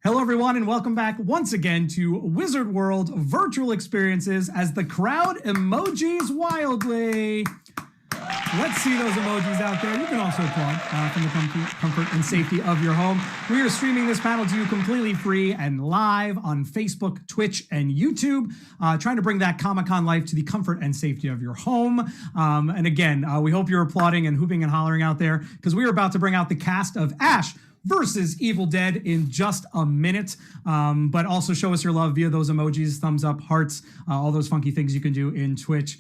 Hello, everyone, and welcome back once again to Wizard World Virtual Experiences as the crowd emojis wildly. Let's see those emojis out there. You can also applaud from the comfort and safety of your home. We are streaming this panel to you completely free and live on Facebook, Twitch, and YouTube, trying to bring that Comic-Con life to the comfort and safety of your home. And again, we hope you're applauding and hooping and hollering out there because we are about to bring out the cast of Ash versus Evil Dead in just a minute, but also show us your love via those emojis, thumbs up, hearts, all those funky things you can do in Twitch.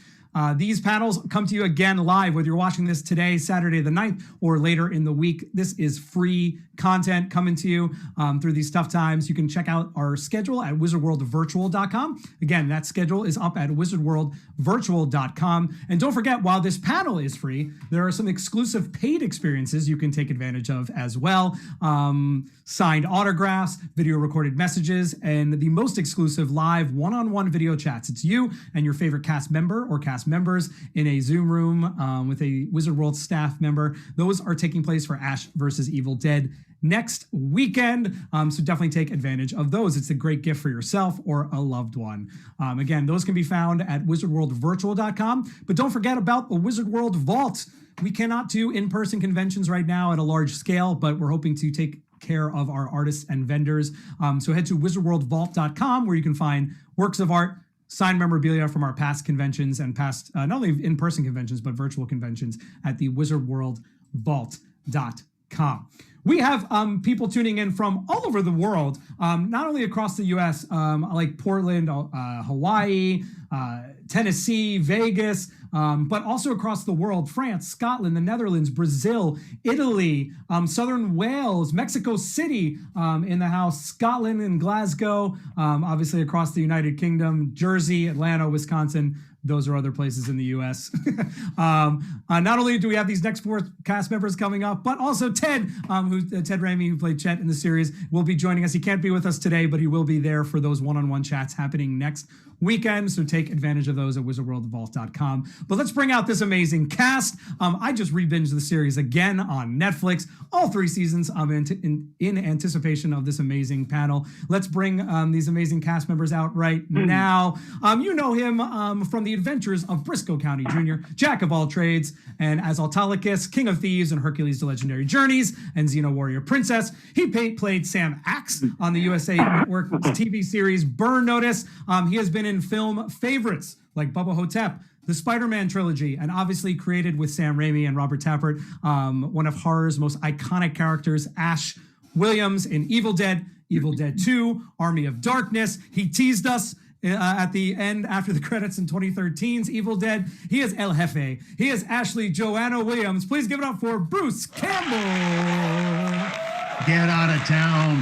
These panels come to you again live, whether you're watching this today, Saturday the 9th, or later in the week. This is free content coming to you through these tough times. You can check out our schedule at wizardworldvirtual.com. Again, that schedule is up at wizardworldvirtual.com. And don't forget, while this panel is free, there are some exclusive paid experiences you can take advantage of as well. Signed autographs, video recorded messages, and the most exclusive live one-on-one video chats. It's you and your favorite cast member or cast members in a Zoom room with a Wizard World staff member. Those are taking place for Ash versus Evil Dead next weekend, so definitely take advantage of those. It's a great gift for yourself or a loved one. Again, those can be found at wizardworldvirtual.com, but don't forget about the Wizard World Vault. We cannot do in-person conventions right now at a large scale, but we're hoping to take care of our artists and vendors. So head to wizardworldvault.com where you can find works of art, signed memorabilia from our past conventions and past, not only in-person conventions, but virtual conventions at the wizardworldvault.com. We have people tuning in from all over the world, not only across the U.S., like Portland, Hawaii, Tennessee, Vegas, but also across the world: France, Scotland, the Netherlands, Brazil, Italy, Southern Wales, Mexico City in the house, Scotland and Glasgow, obviously across the United Kingdom, Jersey, Atlanta, Wisconsin. Those are other places in the U.S. Not only do we have these next four cast members coming up, but also Ted, Ted Raimi, who played Chet in the series, will be joining us. He can't be with us today, but he will be there for those one-on-one chats happening next weekend. So take advantage of those at wizardworldvault.com. But let's bring out this amazing cast. I just re-binged the series again on Netflix, all 3 seasons in anticipation of this amazing panel. Let's bring these amazing cast members out right now. You know him from the adventures of Briscoe County Jr., Jack of all trades, and as Autolycus, King of Thieves, and Hercules the Legendary Journeys, and Xena Warrior Princess. He played Sam Axe on the USA Network TV series Burn Notice. He has been in film favorites like Bubba Hotep, the Spider-Man trilogy, and obviously created with Sam Raimi and Robert Tappert, one of horror's most iconic characters, Ash Williams in Evil Dead 2, Army of Darkness. He teased us at the end after the credits in 2013's Evil Dead. He is El Jefe. He is Ashley Joanna Williams. Please give it up for Bruce Campbell. Get out of town.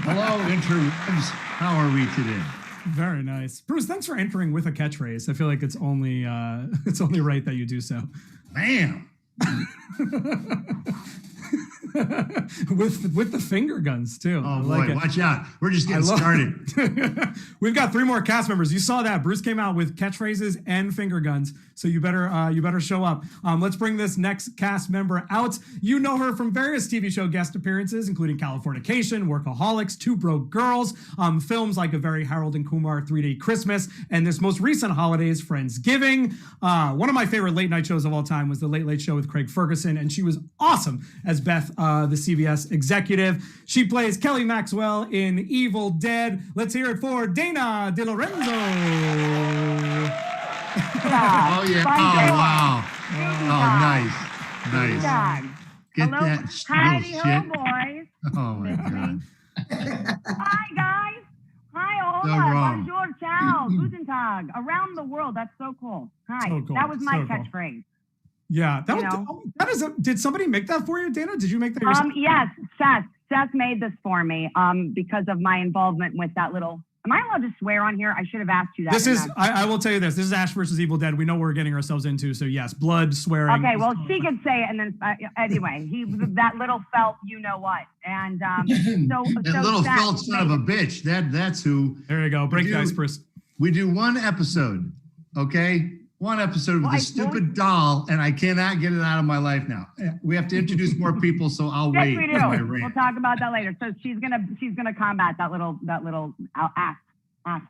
Hello, interwebs. How are we today? Very nice. Bruce, thanks for entering with a catchphrase. I feel like it's only right that you do so. Bam. with the finger guns too. Oh boy, watch out. We're just getting started. We've got 3 more cast members. You saw that. Bruce came out with catchphrases and finger guns. So you better show up. Let's bring this next cast member out. You know her from various TV show guest appearances, including Californication, Workaholics, Two Broke Girls, films like A Very Harold and Kumar 3-Day Christmas, and this most recent holidays, Friendsgiving. One of my favorite late night shows of all time was The Late Late Show with Craig Ferguson, and she was awesome as Beth, the CBS executive. She plays Kelly Maxwell in Evil Dead. Let's hear it for Dana DeLorenzo. Yeah. Oh yeah. Oh wow. Oh nice. Get Hello. that Howdy shit. ho, boys. Oh my god. Hi, guys. Hi, So hola. wrong. Bonjour, ciao. Guten Tag. Around the world. That's so cool. Hi. So cool. That was my So cool. catchphrase. Yeah, that is did somebody make that for you, Dana? Did you make that yourself? Yes, Seth. Seth made this for me because of my involvement with that little. Am I allowed to swear on here? I should have asked you that. This is, I will tell you this. This is Ash versus Evil Dead. We know what we're getting ourselves into. So yes, blood, swearing. Okay, well, she could say it, and then anyway, that little felt, you know what, and that little Seth, felt son of a bitch. That's who. There you go. Break the ice, Bruce. We do one episode, okay? one episode of this stupid doll, and I cannot get it out of my life now. We have to introduce more people, so I'll Yes, wait. we for my do. rant. We'll talk about that later. So she's gonna combat that little asshole.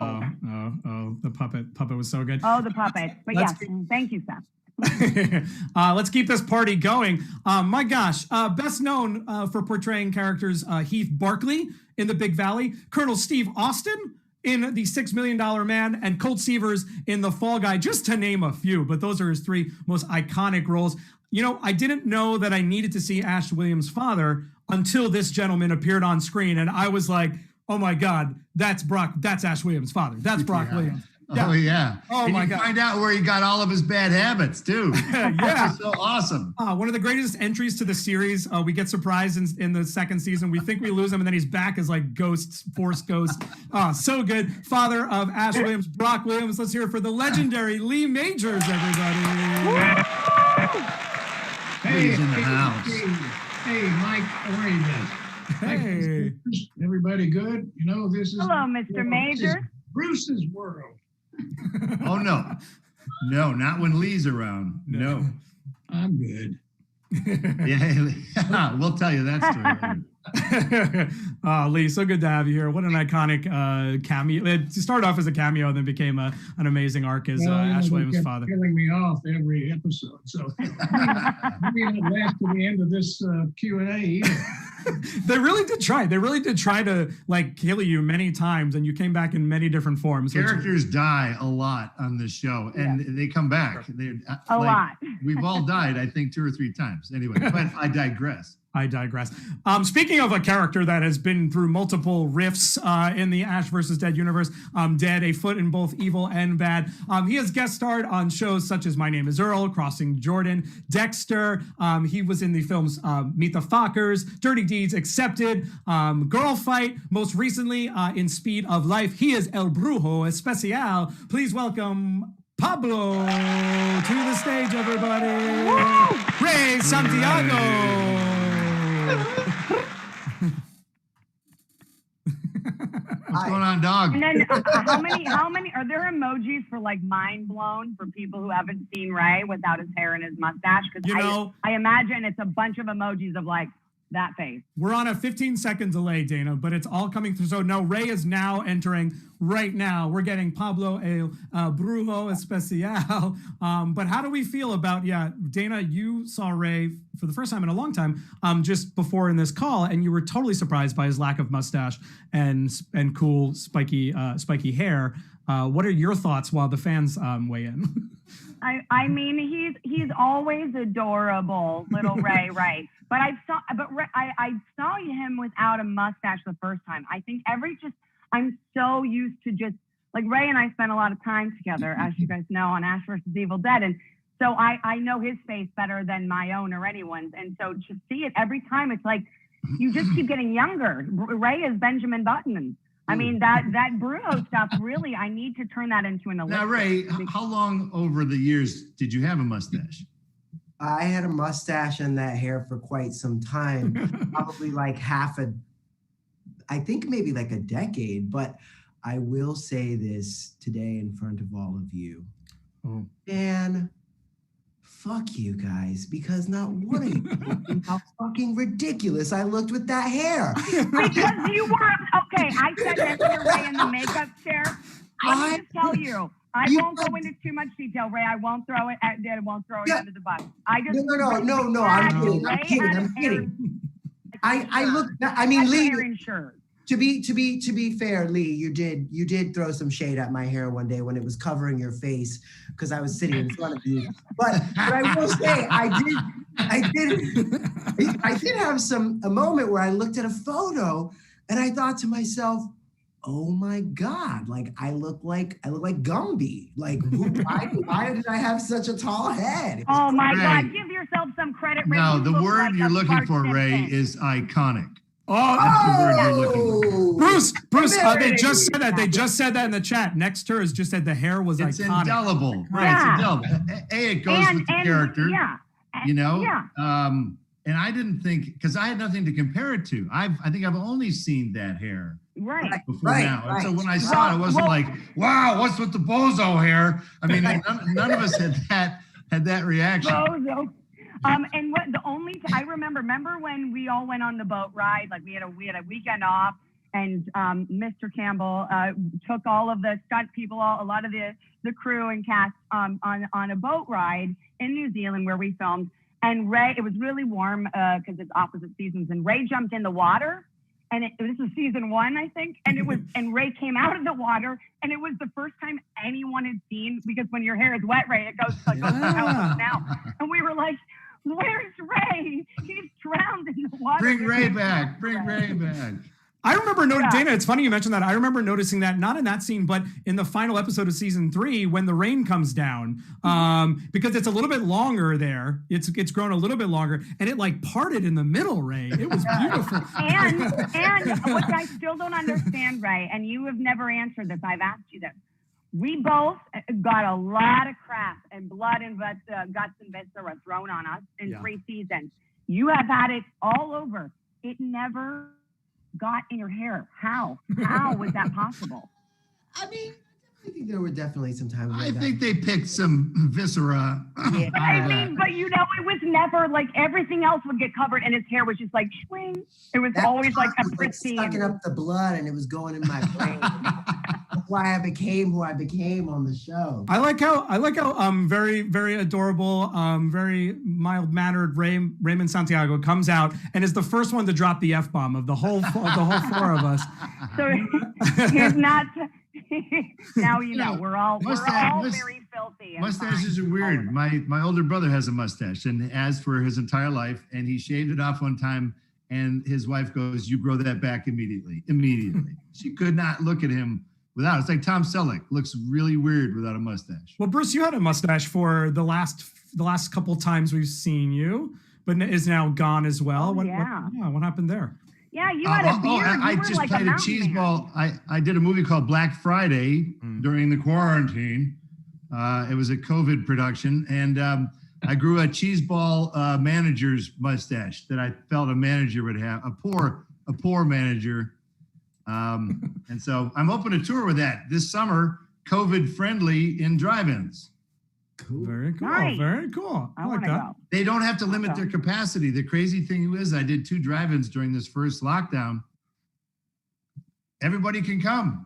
Oh, the puppet was so good. Oh, the puppet. But Let's yes, thank you, Seth. Let's keep this party going. My gosh, best known for portraying characters Heath Barkley in The Big Valley, Colonel Steve Austin in The $6 Million Man, and Colt Seavers in The Fall Guy, just to name a few. But those are his three most iconic roles. You know, I didn't know that I needed to see Ash Williams' father until this gentleman appeared on screen, and I was like, oh my God, that's Ash Williams' father. That's Brock Williams. Yeah. Oh yeah. Oh and my you God. Find out where he got all of his bad habits too. Yeah. So awesome. One of the greatest entries to the series. We get surprised in the second season. We think we lose him, and then he's back as like force ghost. So good. Father of Ash Williams, Brock Williams. Let's hear it for the legendary Lee Majors, everybody. He's in the house. Hey, Mike, how are you guys? Hey. Everybody good? You know, this is... Hello, Mr. Major. Bruce's world. Oh, no. No, not when Lee's around. No. I'm good. Yeah, we'll tell you that story later. Lee, so good to have you here. What an iconic cameo. It started off as a cameo and then became an amazing arc as Ash Williams' father. Killing me off every episode. So maybe not last to the end of this Q&A either. They really did try. They really did try to like kill you many times, and you came back in many different forms. Characters die a lot on this show, and they come back. A lot. We've all died, I think, 2 or 3 times. Anyway, but I digress. Speaking of a character that has been through multiple rifts in the Ash vs. Dead universe, Dead, a foot in both evil and bad. He has guest starred on shows such as My Name is Earl, Crossing Jordan, Dexter. He was in the films Meet the Fockers, Dirty Deeds Accepted, Girl Fight, most recently in Speed of Life. He is El Brujo Especial. Please welcome Pablo to the stage, everybody. Woo! Ray Santiago. What's going on, dog? And then how many are there emojis for like mind blown for people who haven't seen Ray without his hair and his mustache? Because I imagine it's a bunch of emojis of like that face. We're on a 15-second delay, Dana, but it's all coming through. So no, Ray is now entering right now. We're getting Pablo El Brujo Especial. But how do we feel about, Dana, you saw Ray for the first time in a long time, just before in this call, and you were totally surprised by his lack of mustache and cool spiky hair. What are your thoughts while the fans weigh in? I mean, he's always adorable, little Ray, right? But I saw him without a mustache the first time. I think I'm so used to just like Ray and I spent a lot of time together, as you guys know, on Ash vs. Evil Dead, and so I know his face better than my own or anyone's, and so to see it every time, it's like you just keep getting younger. Ray is Benjamin Button. I mean, that Bruno stuff, really, I need to turn that into an elixir. Now, Ray, how long over the years did you have a mustache? I had a mustache and that hair for quite some time, probably like I think maybe like a decade, but I will say this today in front of all of you. Oh. And fuck you guys, because not one of you think how fucking ridiculous I looked with that hair. Because you were, okay, I said that to Ray in the makeup chair. I just tell you. I won't go into too much detail, Ray. I won't throw it under the bus. I just No. I'm kidding. I look. I mean, Lee. To be fair, Lee, you did throw some shade at my hair one day when it was covering your face because I was sitting in front of you. But I will say, I did have a moment where I looked at a photo and I thought to myself, oh my God, like I look like Gumby. Like why did I have such a tall head? Oh my God, give yourself some credit, Ray. No, the word you're looking for, Ray, is iconic. That's the word you're looking for. Bruce, they just said that. They just said that in the chat. Next to her has just said the hair was it's iconic. Indelible. Right, Yeah. it's indelible. It goes with the character. Yeah. You know? Yeah. And I didn't think, because I had nothing to compare it to. I think I've only seen that hair Right. before now. And so when I saw it, it wasn't like, wow, what's with the bozo hair? I mean, none of us had that reaction. Bozo. And what the only I remember when we all went on the boat ride, like we had a weekend off, and Mr. Campbell took all of the stunt people, a lot of the crew and cast on a boat ride in New Zealand where we filmed. And Ray, it was really warm because it's opposite seasons, and Ray jumped in the water. And this was season 1, I think. And Ray came out of the water, and it was the first time anyone had seen, because when your hair is wet, Ray, it goes like now. And we were like, where's Ray? He's drowned in the water. Bring Ray back. Bring Ray back. I remember Dana, it's funny you mentioned that. I remember noticing that, not in that scene, but in the final episode of season 3 when the rain comes down, because it's a little bit longer there. It's grown a little bit longer, and it like parted in the middle, Ray. It was beautiful. and what I still don't understand, Ray, and you have never answered this. I've asked you this. We both got a lot of crap and blood and guts and viscera thrown on us in 3 seasons. You have had it all over. It never got in your hair. How was that possible? I mean, I think there were definitely some times. I think they picked some viscera. Yeah. I mean, but it was never like everything else would get covered and his hair was just like swing. It was always like a pristine. Sucking up the blood and it was going in my brain. That's why I became who I became on the show. I like how very, very adorable, very mild-mannered Raymond Santiago comes out and is the first one to drop the F-bomb of the whole 4 of us. So he's not. Now you know we're all very filthy. Mustaches are weird. My older brother has a mustache and has for his entire life, and he shaved it off one time, and his wife goes, "You grow that back immediately." She could not look at him without. It's like Tom Selleck looks really weird without a mustache. Well, Bruce, you had a mustache for the last couple times we've seen you, but is now gone as well. What happened there? Yeah, you had a beard. I just like played a cheese ball. I did a movie called Black Friday during the quarantine. It was a COVID production, and I grew a cheese ball manager's mustache that I felt a manager would have, a poor manager. And so I'm open to tour with that this summer, COVID friendly in drive-ins. Cool. Very cool. Nice. Very cool. I like that. Go. They don't have to limit their capacity. The crazy thing is I did 2 drive-ins during this first lockdown. Everybody can come.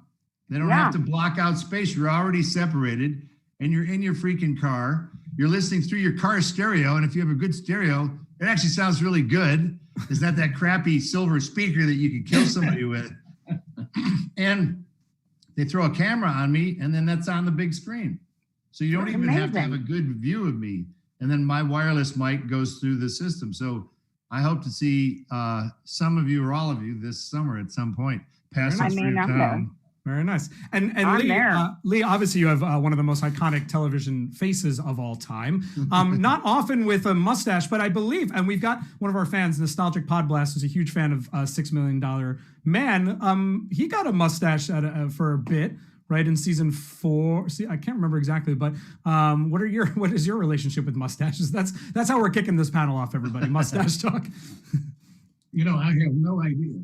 They don't have to block out space. You're already separated and you're in your freaking car. You're listening through your car stereo. And if you have a good stereo, it actually sounds really good. It's not that crappy silver speaker that you can kill somebody with. And they throw a camera on me and then that's on the big screen. So you don't even have to have a good view of me. And then my wireless mic goes through the system. So I hope to see some of you or all of you this summer at some point. Pass us through town. Very nice. And Lee, obviously you have one of the most iconic television faces of all time. Not often with a mustache, but I believe, and we've got one of our fans, Nostalgic Podblast, who's a huge fan of $6 Million Man. He got a mustache for a bit, right, in season 4. See, I can't remember exactly, but what is your relationship with mustaches? That's how we're kicking this panel off, everybody. Mustache talk. You know, I have no idea.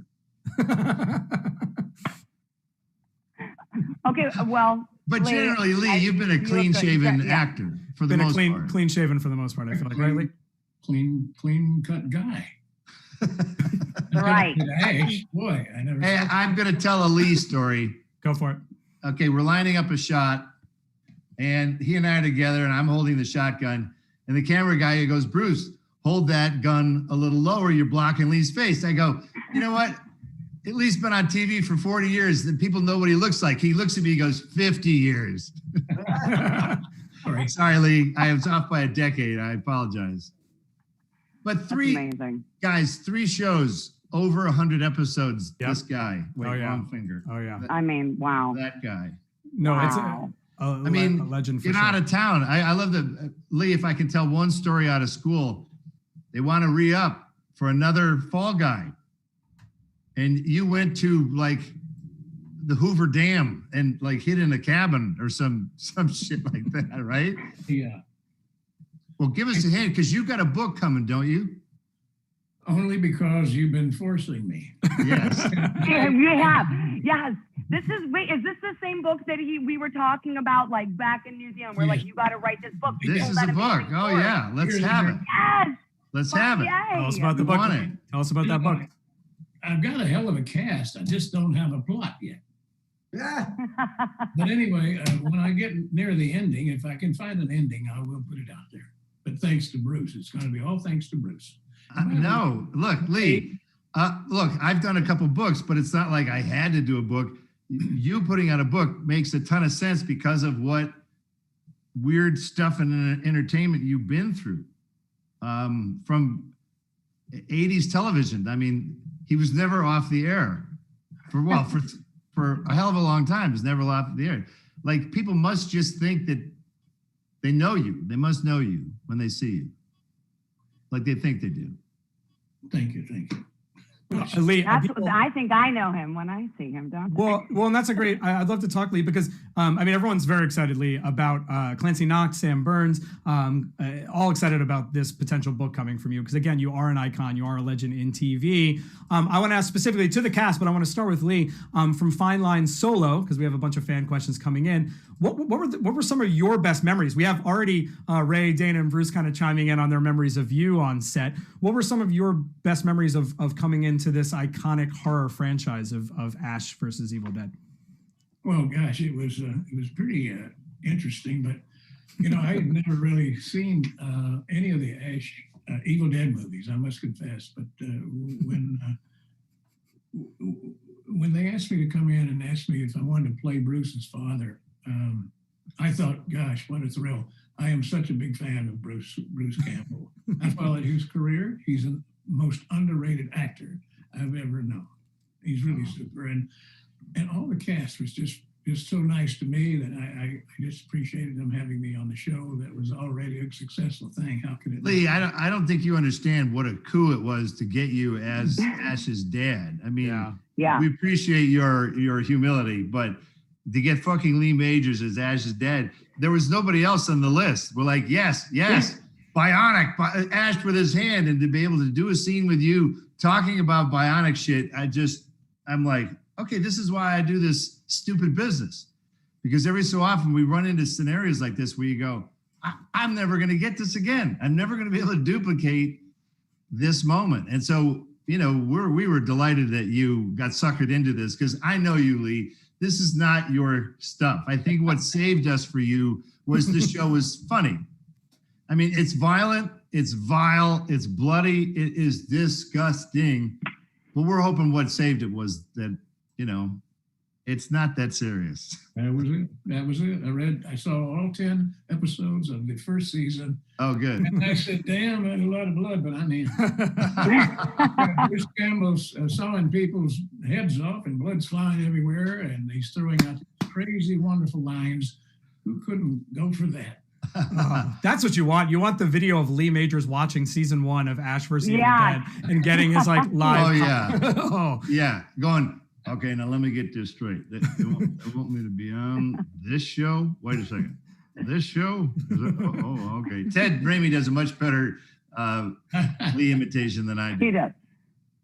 Okay, well. But generally, Lee, you've been a clean-shaven actor for the most part. Clean-shaven for the most part, I feel like, right, Lee? Clean-cut guy. Right. Boy, I never. Hey, I'm going to tell a Lee story. Go for it. Okay, we're lining up a shot, and he and I are together, and I'm holding the shotgun, and the camera guy goes, "Bruce, hold that gun a little lower. You're blocking Lee's face." I go, "You know what? Lee's been on TV for 40 years, and people know what he looks like." He looks at me, he goes, 50 years. Sorry, Lee. I was off by a decade. I apologize. But 3 shows, over 100 episodes. Yep. This guy. Wait, wrong finger. Oh, yeah. Wow. That guy. No, it's a legend for sure. Get out of town. I love that. Lee, if I can tell one story out of school, they want to re-up for another Fall Guy. And you went to like the Hoover Dam and like hid in a cabin or some shit like that, right? Yeah. Well, give us a hint because you've got a book coming, don't you? Only because you've been forcing me. Yes. You have. Yes. Is this the same book that we were talking about like back in New Zealand? We're like, you got to write this book. This is the book. Oh yeah, let's have it. Yes. Let's have it. Tell us about the book. Tell us about that book. I've got a hell of a cast. I just don't have a plot yet. Yeah. But anyway, when I get near the ending, if I can find an ending, I will put it out there. But thanks to Bruce. It's going to be all thanks to Bruce. No, look, Lee. Look, I've done a couple books, but it's not like I had to do a book. You putting out a book makes a ton of sense because of what weird stuff in entertainment you've been through. From 80s television. I mean, he was never off the air for a hell of a long time. He was never off the air. Like, people must just think that they know you. They must know you when they see you. Like they think they do. Thank you. Lee, I think I know him when I see him, don't I? Well, and that's a great. I'd love to talk, Lee, because everyone's very excited, Lee, about Clancy Knox, Sam Burns, all excited about this potential book coming from you. Because again, you are an icon, you are a legend in TV. I want to ask specifically to the cast, but I want to start with Lee from Fine Line Solo, because we have a bunch of fan questions coming in. What were some of your best memories? We have already Ray, Dana, and Bruce kind of chiming in on their memories of you on set. What were some of your best memories of coming into this iconic horror franchise of Ash versus Evil Dead? Well, gosh, it was pretty interesting, but I had never really seen any of the Ash Evil Dead movies, I must confess. But when they asked me to come in and asked me if I wanted to play Bruce's father, I thought, gosh, what a thrill. I am such a big fan of Bruce Campbell. I followed his career. He's the most underrated actor I've ever known. He's really super. And all the cast was just so nice to me that I just appreciated them having me on the show. That was already a successful thing. How could it Lee, I don't think you understand what a coup it was to get you as Ash's dad. I mean, we appreciate your humility, but to get fucking Lee Majors as Ash's dad, there was nobody else on the list. We're like, yes, bionic, Ash with his hand, and to be able to do a scene with you talking about bionic shit, I'm like, okay, this is why I do this stupid business. Because every so often we run into scenarios like this where you go, I'm never going to get this again. I'm never going to be able to duplicate this moment. And so, we were delighted that you got suckered into this, because I know you, Lee. This is not your stuff. I think what saved us for you was the show was funny. I mean, it's violent, it's vile, it's bloody, it is disgusting. But we're hoping what saved it was that, it's not that serious. That was it. I saw all 10 episodes of the first season. Oh, good. And I said, damn, that's a lot of blood, but I mean, Bruce Campbell's sawing people's heads off and blood's flying everywhere, and he's throwing out crazy, wonderful lines. Who couldn't go for that? That's what you want. You want the video of Lee Majors watching season 1 of Ash vs. Evil Dead and getting his live. Oh, yeah. Yeah. Going, okay, now let me get this straight. They want me to be on this show? Wait a second. This show? Okay. Ted Raimi does a much better Lee imitation than I do. He does.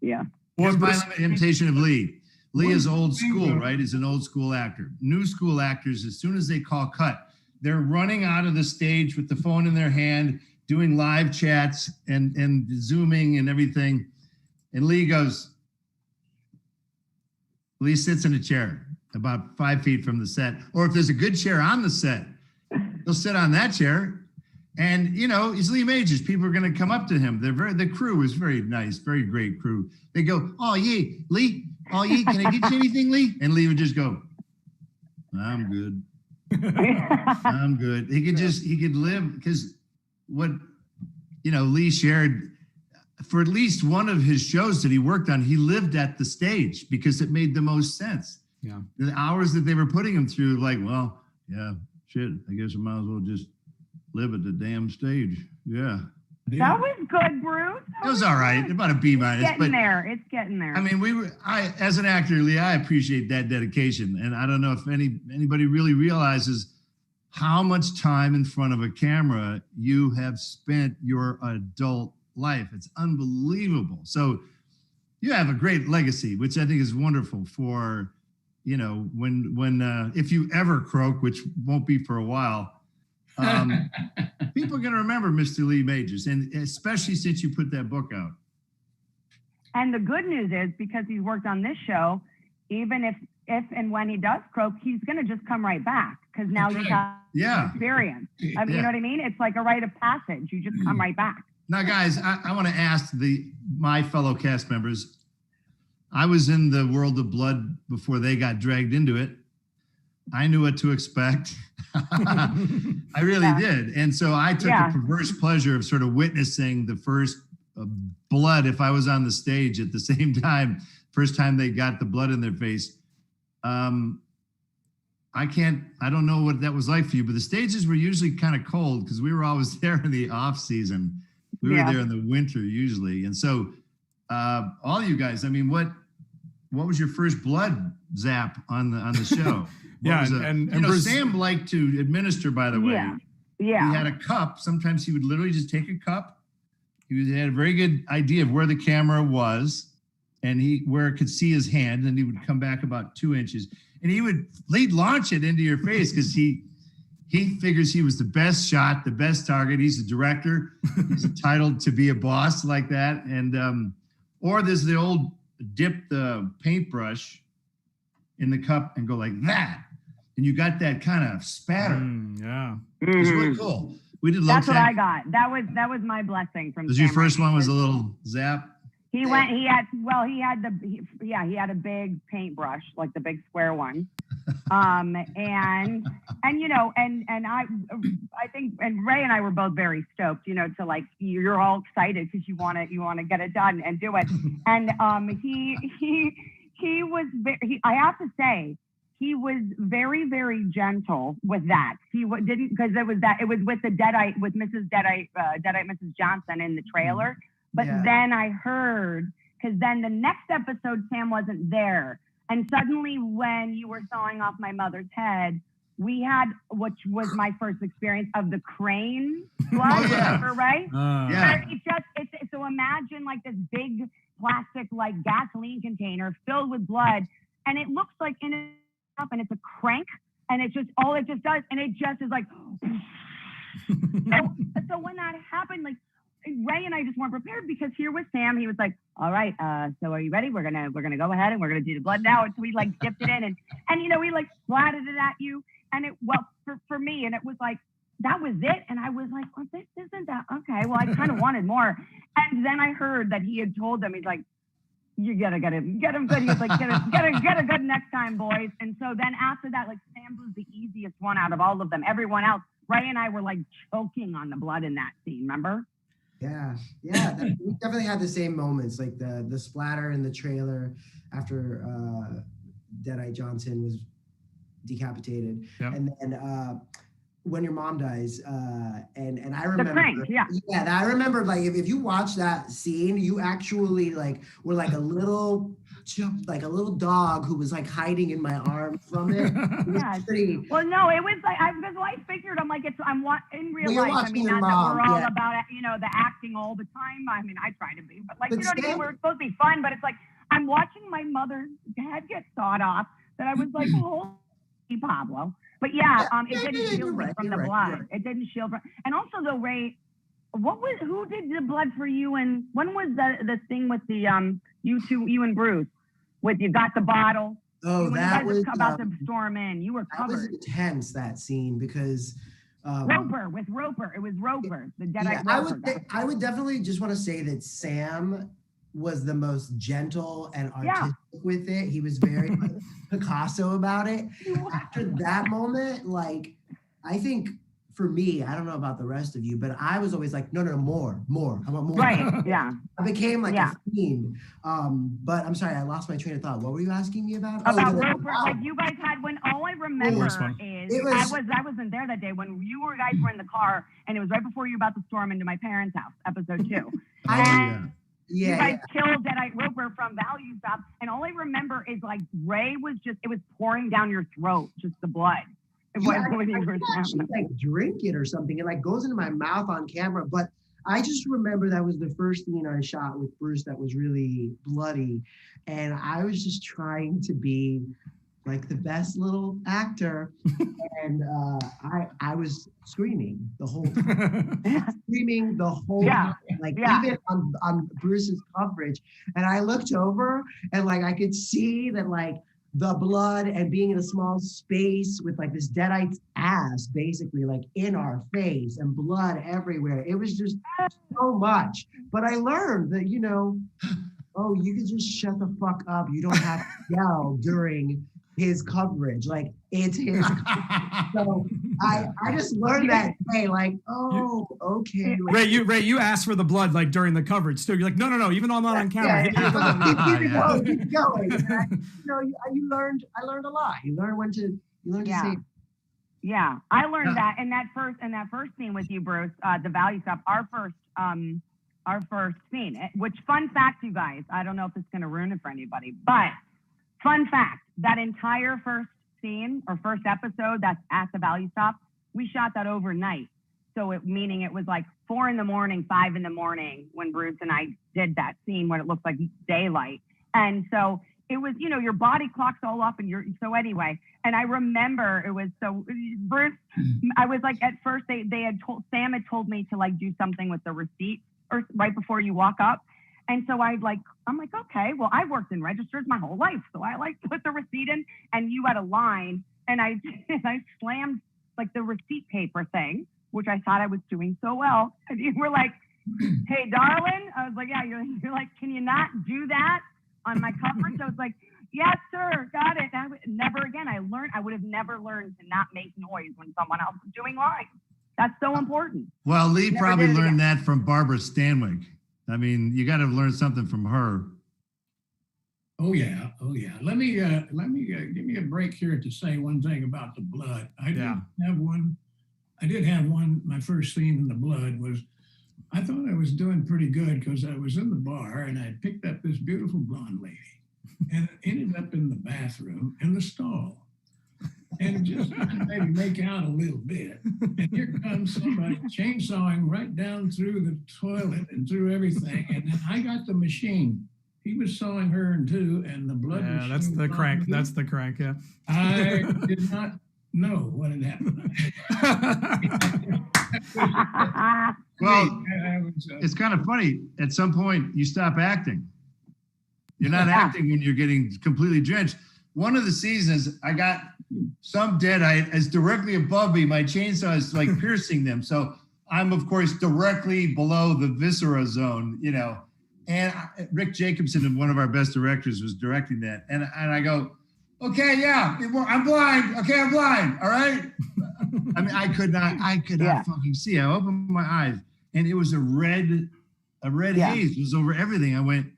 Yeah. Here's my imitation of Lee. Lee is old school, right? He's an old school actor. New school actors, as soon as they call cut, they're running out of the stage with the phone in their hand, doing live chats and Zooming and everything. And Lee sits in a chair about 5 feet from the set. Or if there's a good chair on the set, he'll sit on that chair. And, he's Lee Majors. People are going to come up to him. The crew is very nice, very great crew. They go, oh, yeah, Lee. Oh, yeah, can I get you anything, Lee? And Lee would just go, I'm good. I'm good. He could live, because what, Lee shared for at least one of his shows that he worked on, he lived at the stage because it made the most sense. Yeah. The hours that they were putting him through, like, well, yeah, shit, I guess I might as well just live at the damn stage. Yeah. That was good, Bruce. It was all right. About a B-. It's getting there. I mean, as an actor, Lee, I appreciate that dedication. And I don't know if anybody really realizes how much time in front of a camera you have spent your adult life. It's unbelievable. So you have a great legacy, which I think is wonderful for when if you ever croak, which won't be for a while, people are going to remember Mr. Lee Majors, and especially since you put that book out. And the good news is, because he's worked on this show, even if and when he does croak, he's going to just come right back, because now you got experience. I mean, you know what I mean? It's like a rite of passage. You just come right back. Now, guys, I want to ask my fellow cast members. I was in the world of blood before they got dragged into it. I knew what to expect. I really did. And so I took a perverse pleasure of sort of witnessing the first blood, if I was on the stage at the same time, first time they got the blood in their face. I don't know what that was like for you, but the stages were usually kind of cold because we were always there in the off season. We were there in the winter usually. And so all you guys, I mean, what was your first blood zap on the show? Sam liked to administer, by the way. He had a cup. Sometimes he would literally just take a cup. He had a very good idea of where the camera was and where it could see his hand, and he would come back about 2 inches, and he'd launch it into your face because he figures he was the best shot, the best target. He's a director. He's entitled to be a boss like that. And or there's the old dip the paintbrush in the cup and go like that, and you got that kind of spatter. It was really cool. We did. That's what I got. That was my blessing from. Was your first one was a little zap? He had a big paintbrush, like the big square one. And I think Ray and I were both very stoked, to like, you're all excited because you want to get it done and do it. And he was I have to say, he was very, very gentle with that. He didn't, because it was with the Deadite, with Mrs. Deadite, Mrs. Johnson in the trailer. But then I heard, because then the next episode, Sam wasn't there. And suddenly when you were sawing off my mother's head, we had, which was my first experience of the crane blood, right? So imagine like this big plastic, like gasoline container filled with blood. And it looks like and it's a crank, and it just, all it just does, and it just is like, so when that happened, like, Ray and I just weren't prepared, because here was Sam. He was like, all right, so are you ready? We're gonna go ahead and we're gonna do the blood now. And so we like dipped it in and we like splattered it at you. And for me, and it was like, that was it. And I was like, oh, this isn't that okay. Well, I kind of wanted more. And then I heard that he had told them, he's like, you gotta get him good. He was like, get a good next time, boys. And so then after that, like, Sam was the easiest one out of all of them. Everyone else, Ray and I were like choking on the blood in that scene. Remember? Yeah. We definitely had the same moments, like the splatter in the trailer after Deadite Johnson was decapitated, and then when your mom dies, and I remember, the prank, I remember, like, if you watch that scene, you actually like were like a little dog who was like hiding in my arm from it. Well, no, it was like, because I figured, I'm like, in real life. I mean, not that we're all about it, the acting all the time. I mean, I try to be, but like, you know what I mean? We're supposed to be fun, but it's like, I'm watching my mother's head get sawed off, that I was like, holy Pablo. But it didn't shield me from the blood. It didn't shield from, and also though, Ray, who did the blood for you, and when was the thing with the you and Bruce, with you got the bottle? Oh, that was about to storm in. You were covered. That was intense, that scene, because Roper. It was Roper, the Deadite Roper. I would definitely just want to say that Sam was the most gentle and artistic with it. He was very like, Picasso about it. After that moment, like, I think for me, I don't know about the rest of you, but I was always like, no, more. I want more. Right, yeah. I became like a fiend. But I'm sorry, I lost my train of thought. What were you asking me about? About Roper, like you guys had, when all I remember is, I wasn't there that day, when you guys were in the car, and it was right before you were about to storm into my parents' house, episode 2. You guys killed Deadite Roper from Value Stop, and all I remember is like Ray was just, it was pouring down your throat, just the blood. I actually like drink it or something. It like goes into my mouth on camera, but I just remember that was the first scene I shot with Bruce that was really bloody, and I was just trying to be like the best little actor. And I was screaming the whole time. Time. Like even on Bruce's coverage. And I looked over and like I could see that like the blood and being in a small space with like this deadite's ass basically like in our face and blood everywhere. It was just so much. But I learned that, you know, oh, you can just shut the fuck up. You don't have to yell during his coverage. Like it's his. So I just learned that today. Like, oh, okay. Ray, you asked for the blood like during the coverage too. You're like, no, even though I'm not on camera. Keep going. You learned. I learned a lot. You learn when to. You learn to say. Yeah, I learned that in that first scene with you, Bruce. The value stuff. Our first scene. Which fun fact, you guys. I don't know if it's going to ruin it for anybody, but fun fact: that entire first scene or first episode that's at the value stop, we shot that overnight. So meaning it was like 4 a.m, 5 a.m. when Bruce and I did that scene when it looked like daylight. And so it was, you know, your body clocks all up and so anyway. And I remember it was so Bruce, I was like, at first Sam had told me to like do something with the receipt or right before you walk up. And so I'm like, okay, well, I worked in registers my whole life. So I like put the receipt in and you had a line and I slammed like the receipt paper thing, which I thought I was doing so well. And you were like, hey, darling. I was like, yeah, you're like, can you not do that on my coverage? I was like, yes, sir, got it. Never again. I would have never learned to not make noise when someone else was doing lines. That's so important. Well, Lee probably learned that from Barbara Stanwyck. I mean, you got to learn something from her. Oh yeah. Let me give me a break here to say one thing about the blood. I did have one. My first scene in the blood was, I thought I was doing pretty good because I was in the bar and I picked up this beautiful blonde lady and ended up in the bathroom in the stall. And just maybe make out a little bit. And here comes somebody chainsawing right down through the toilet and through everything. And then I got the machine. He was sawing her in two, and the blood. Yeah, that's the crank. That's the crank. Yeah. I did not know what had happened. Well, it's kind of funny. At some point, you stop acting. You're not acting when you're getting completely drenched. One of the seasons, I got some deadite as directly above me. My chainsaw is like piercing them. So I'm, of course, directly below the viscera zone, you know. And Rick Jacobson, one of our best directors, was directing that. And I go, okay, yeah, I'm blind. Okay, I'm blind. All right. I mean, I could not fucking see. I opened my eyes and it was a red haze. It was over everything. I went,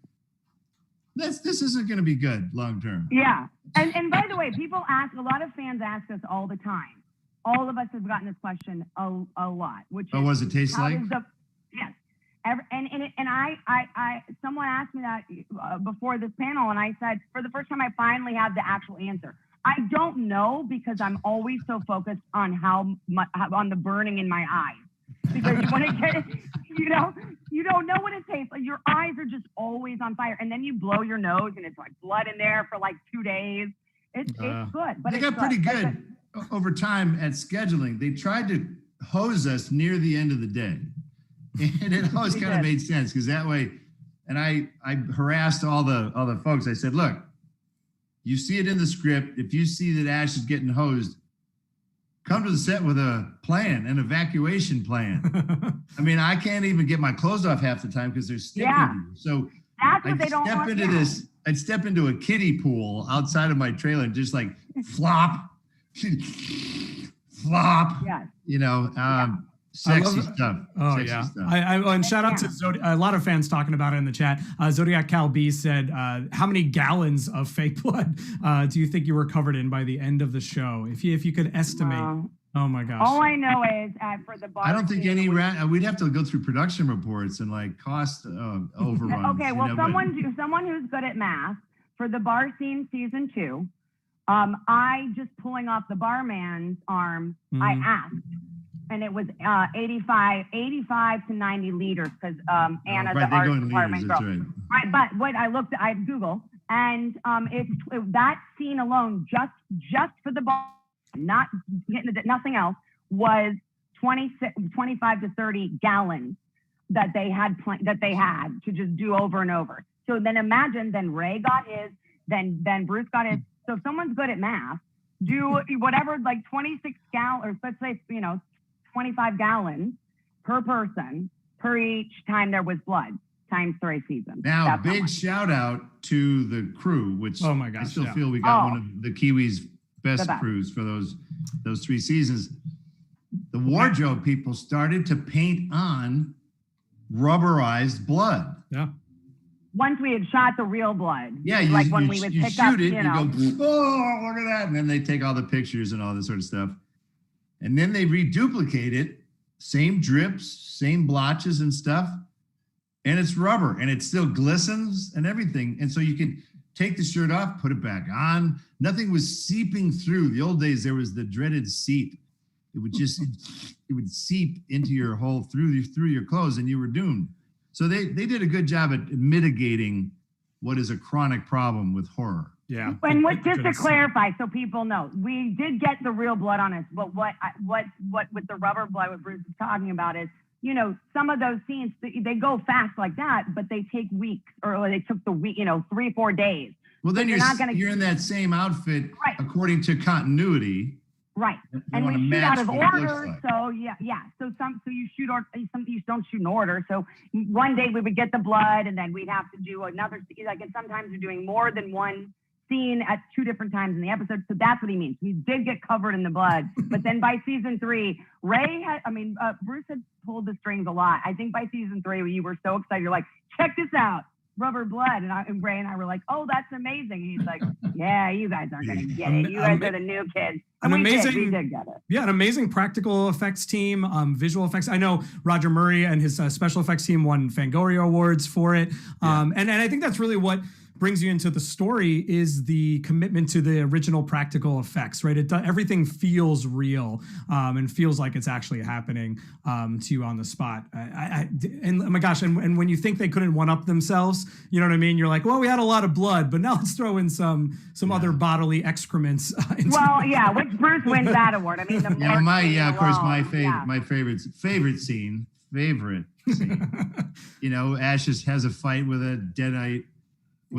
this isn't going to be good long term. Yeah. And by the way, a lot of fans ask us all the time. All of us have gotten this question a lot. Which is, what does it taste like? Yes. Someone asked me that before this panel, and I said, for the first time, I finally have the actual answer. I don't know because I'm always so focused on on the burning in my eyes. Because you want to get it, you don't know what it tastes like. Your eyes are just always on fire, and then you blow your nose, and it's like blood in there for like 2 days. It's good, but they got pretty good over time at scheduling. They tried to hose us near the end of the day. And it always kind of made sense because that way, and I harassed all the folks. I said, look, you see it in the script. If you see that Ash is getting hosed, come to the set with a plan, an evacuation plan. I mean, I can't even get my clothes off half the time because they're sticking to you. So that's what they don't want. I'd step into a kiddie pool outside of my trailer and just like flop, flop, you know, sexy stuff. Oh, sexy stuff. And shout out to Zodiac. A lot of fans talking about it in the chat. Zodiac Cal B said, how many gallons of fake blood do you think you were covered in by the end of the show? If you could estimate. Oh my gosh. All I know is for the bar. I don't think we'd have to go through production reports and like cost overruns. Okay, well, someone who's good at math for the bar scene season 2, I just pulling off the barman's arm, I asked. And it was 85 to 90 liters because Anna's the art department girl. Right, but what I Google, And that scene alone, just for the ball, not getting nothing else, was 25 to 30 gallons that they had to just do over and over. So then imagine, then Ray got his, then Bruce got his. So if someone's good at math, do whatever, like 26 gallons, or let's say, 25 gallons per person per each time there was blood, times 3 seasons. Now, That's big shout out to the crew, which Oh my gosh, I still yeah. feel we got one of the Kiwis' best The best. crews for those 3 seasons. The wardrobe people started to paint on rubberized blood. Yeah. once we had shot the real blood. Yeah, like when we would you pick shoot up, it, you know. you go, oh, look at that. And then they take all the pictures and all this sort of stuff. And then they reduplicate it, same drips, same blotches and stuff. And it's rubber and it still glistens and everything. And so you can take the shirt off, put it back on. Nothing was seeping through. The old days, there was the dreaded seep. It would just, it would seep into your hole through your clothes and you were doomed. So they did a good job at mitigating what is a chronic problem with horror. Yeah. And just to clarify, so people know, we did get the real blood on us. But what with the rubber blood, what Bruce is talking about is, you know, some of those scenes, they go fast like that, but they take weeks, or they took the week, 3-4 days. Well, then So you're in that same outfit, Right. according to continuity. Right. You And wanna we shoot match out of what it looks order. like. So yeah. So you shoot, or some you don't shoot in order. So one day we would get the blood, and then we'd have to do another, like, and sometimes we're doing more than one scene at 2 different times in the episode. So that's what he means. We did get covered in the blood, but then by season 3, Bruce had pulled the strings a lot. I think by season 3, you were so excited. You're like, check this out, rubber blood. And Ray and I were like, oh, that's amazing. And he's like, yeah, you guys aren't going to get it. You guys are the new kids. And we did get it. Yeah, an amazing practical effects team, visual effects. I know Roger Murray and his special effects team won Fangoria Awards for it. And I think that's really what brings you into the story, is the commitment to the original practical effects, right? Everything feels real and feels like it's actually happening to you on the spot. And oh my gosh, and when you think they couldn't one-up themselves, you know what I mean? You're like, well, we had a lot of blood, but now let's throw in some other bodily excrements. Which Bruce wins that award. I mean, Of course, my favorite scene. Ash has a fight with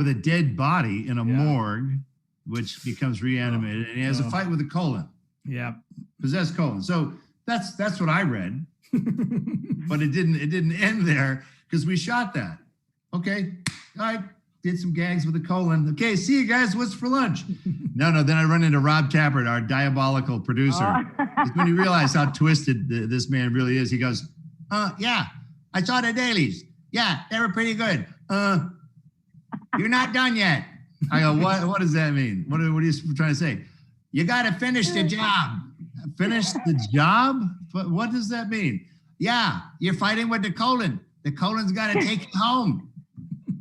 a dead body in a morgue, which becomes reanimated, and he has a fight with a colon. Yeah, possessed colon. So that's what I read, but it didn't end there, because we shot that. Okay, I did some gags with a colon. Okay, see you guys. What's for lunch? No. Then I run into Rob Tappert, our diabolical producer. It's when you realize how twisted this man really is. He goes, yeah, I saw the dailies. Yeah, they were pretty good. You're not done yet. I go, what does that mean? What are you trying to say? You got to finish the job. Finish the job? What does that mean? Yeah, you're fighting with the colon. The colon's got to take you home.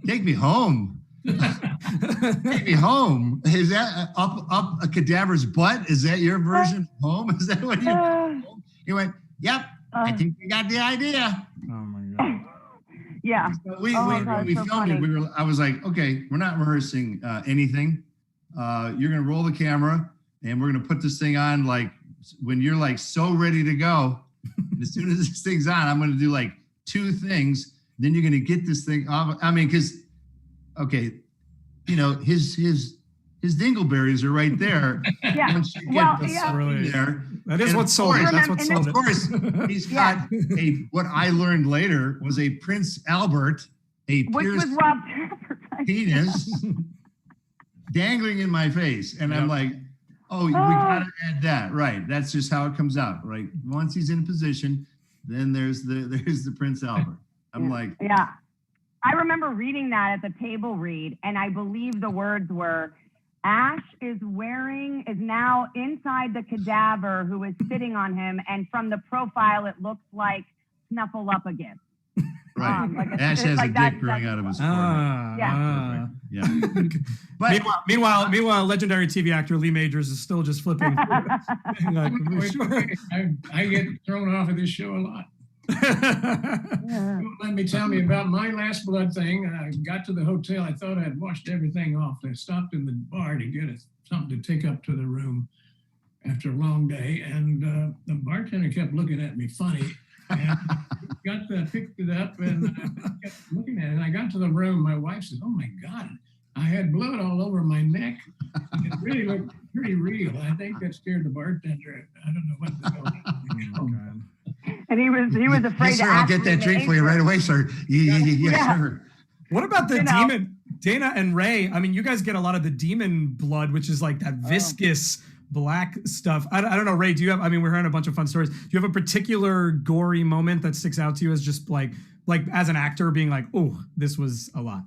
Take me home? Take me home? Is that up a cadaver's butt? Is that your version of home? Is that what you He went, yep, I think we got the idea. Oh my God. Yeah. So we filmed it. I was like, okay, we're not rehearsing anything. You're gonna roll the camera, and we're gonna put this thing on like when you're like so ready to go. And as soon as this thing's on, I'm gonna do like 2 things. Then you're gonna get this thing off. I mean, because his dingleberries are right there. Yeah. Once you get there. That is what sold it. That's what sold it. Of course, he's got what I learned later was a Prince Albert, which was Rob Tappert's penis dangling in my face. And I'm like, we got to add that. Right. That's just how it comes out. Right. Once he's in position, then there's the Prince Albert. I'm like, yeah. I remember reading that at the table read, and I believe the words were, Ash is now inside the cadaver who is sitting on him, and from the profile, it looks like Snuffleupagus. Right. Ash has a dick growing out of his forehead. Yeah. But meanwhile, legendary TV actor Lee Majors is still just flipping. I get thrown off of this show a lot. Let me tell me about my last blood thing. I got to the hotel. I thought I'd washed everything off. I stopped in the bar to get something to take up to the room after a long day. And the bartender kept looking at me funny. And picked it up and I kept looking at it. And I got to the room. My wife said, "Oh my God, I had blood all over my neck." It really looked pretty real. I think that scared the bartender. I don't know what the hell. And he was afraid Yes, to sir, ask I'll get me that the drink for you age right group. away, sir. Yeah, sure. What about the demon, Dana and Ray? I mean, you guys get a lot of the demon blood, which is like that viscous black stuff. I don't know, Ray, do you have, I mean, we're hearing a bunch of fun stories. Do you have a particular gory moment that sticks out to you as just like as an actor being like, oh, this was a lot?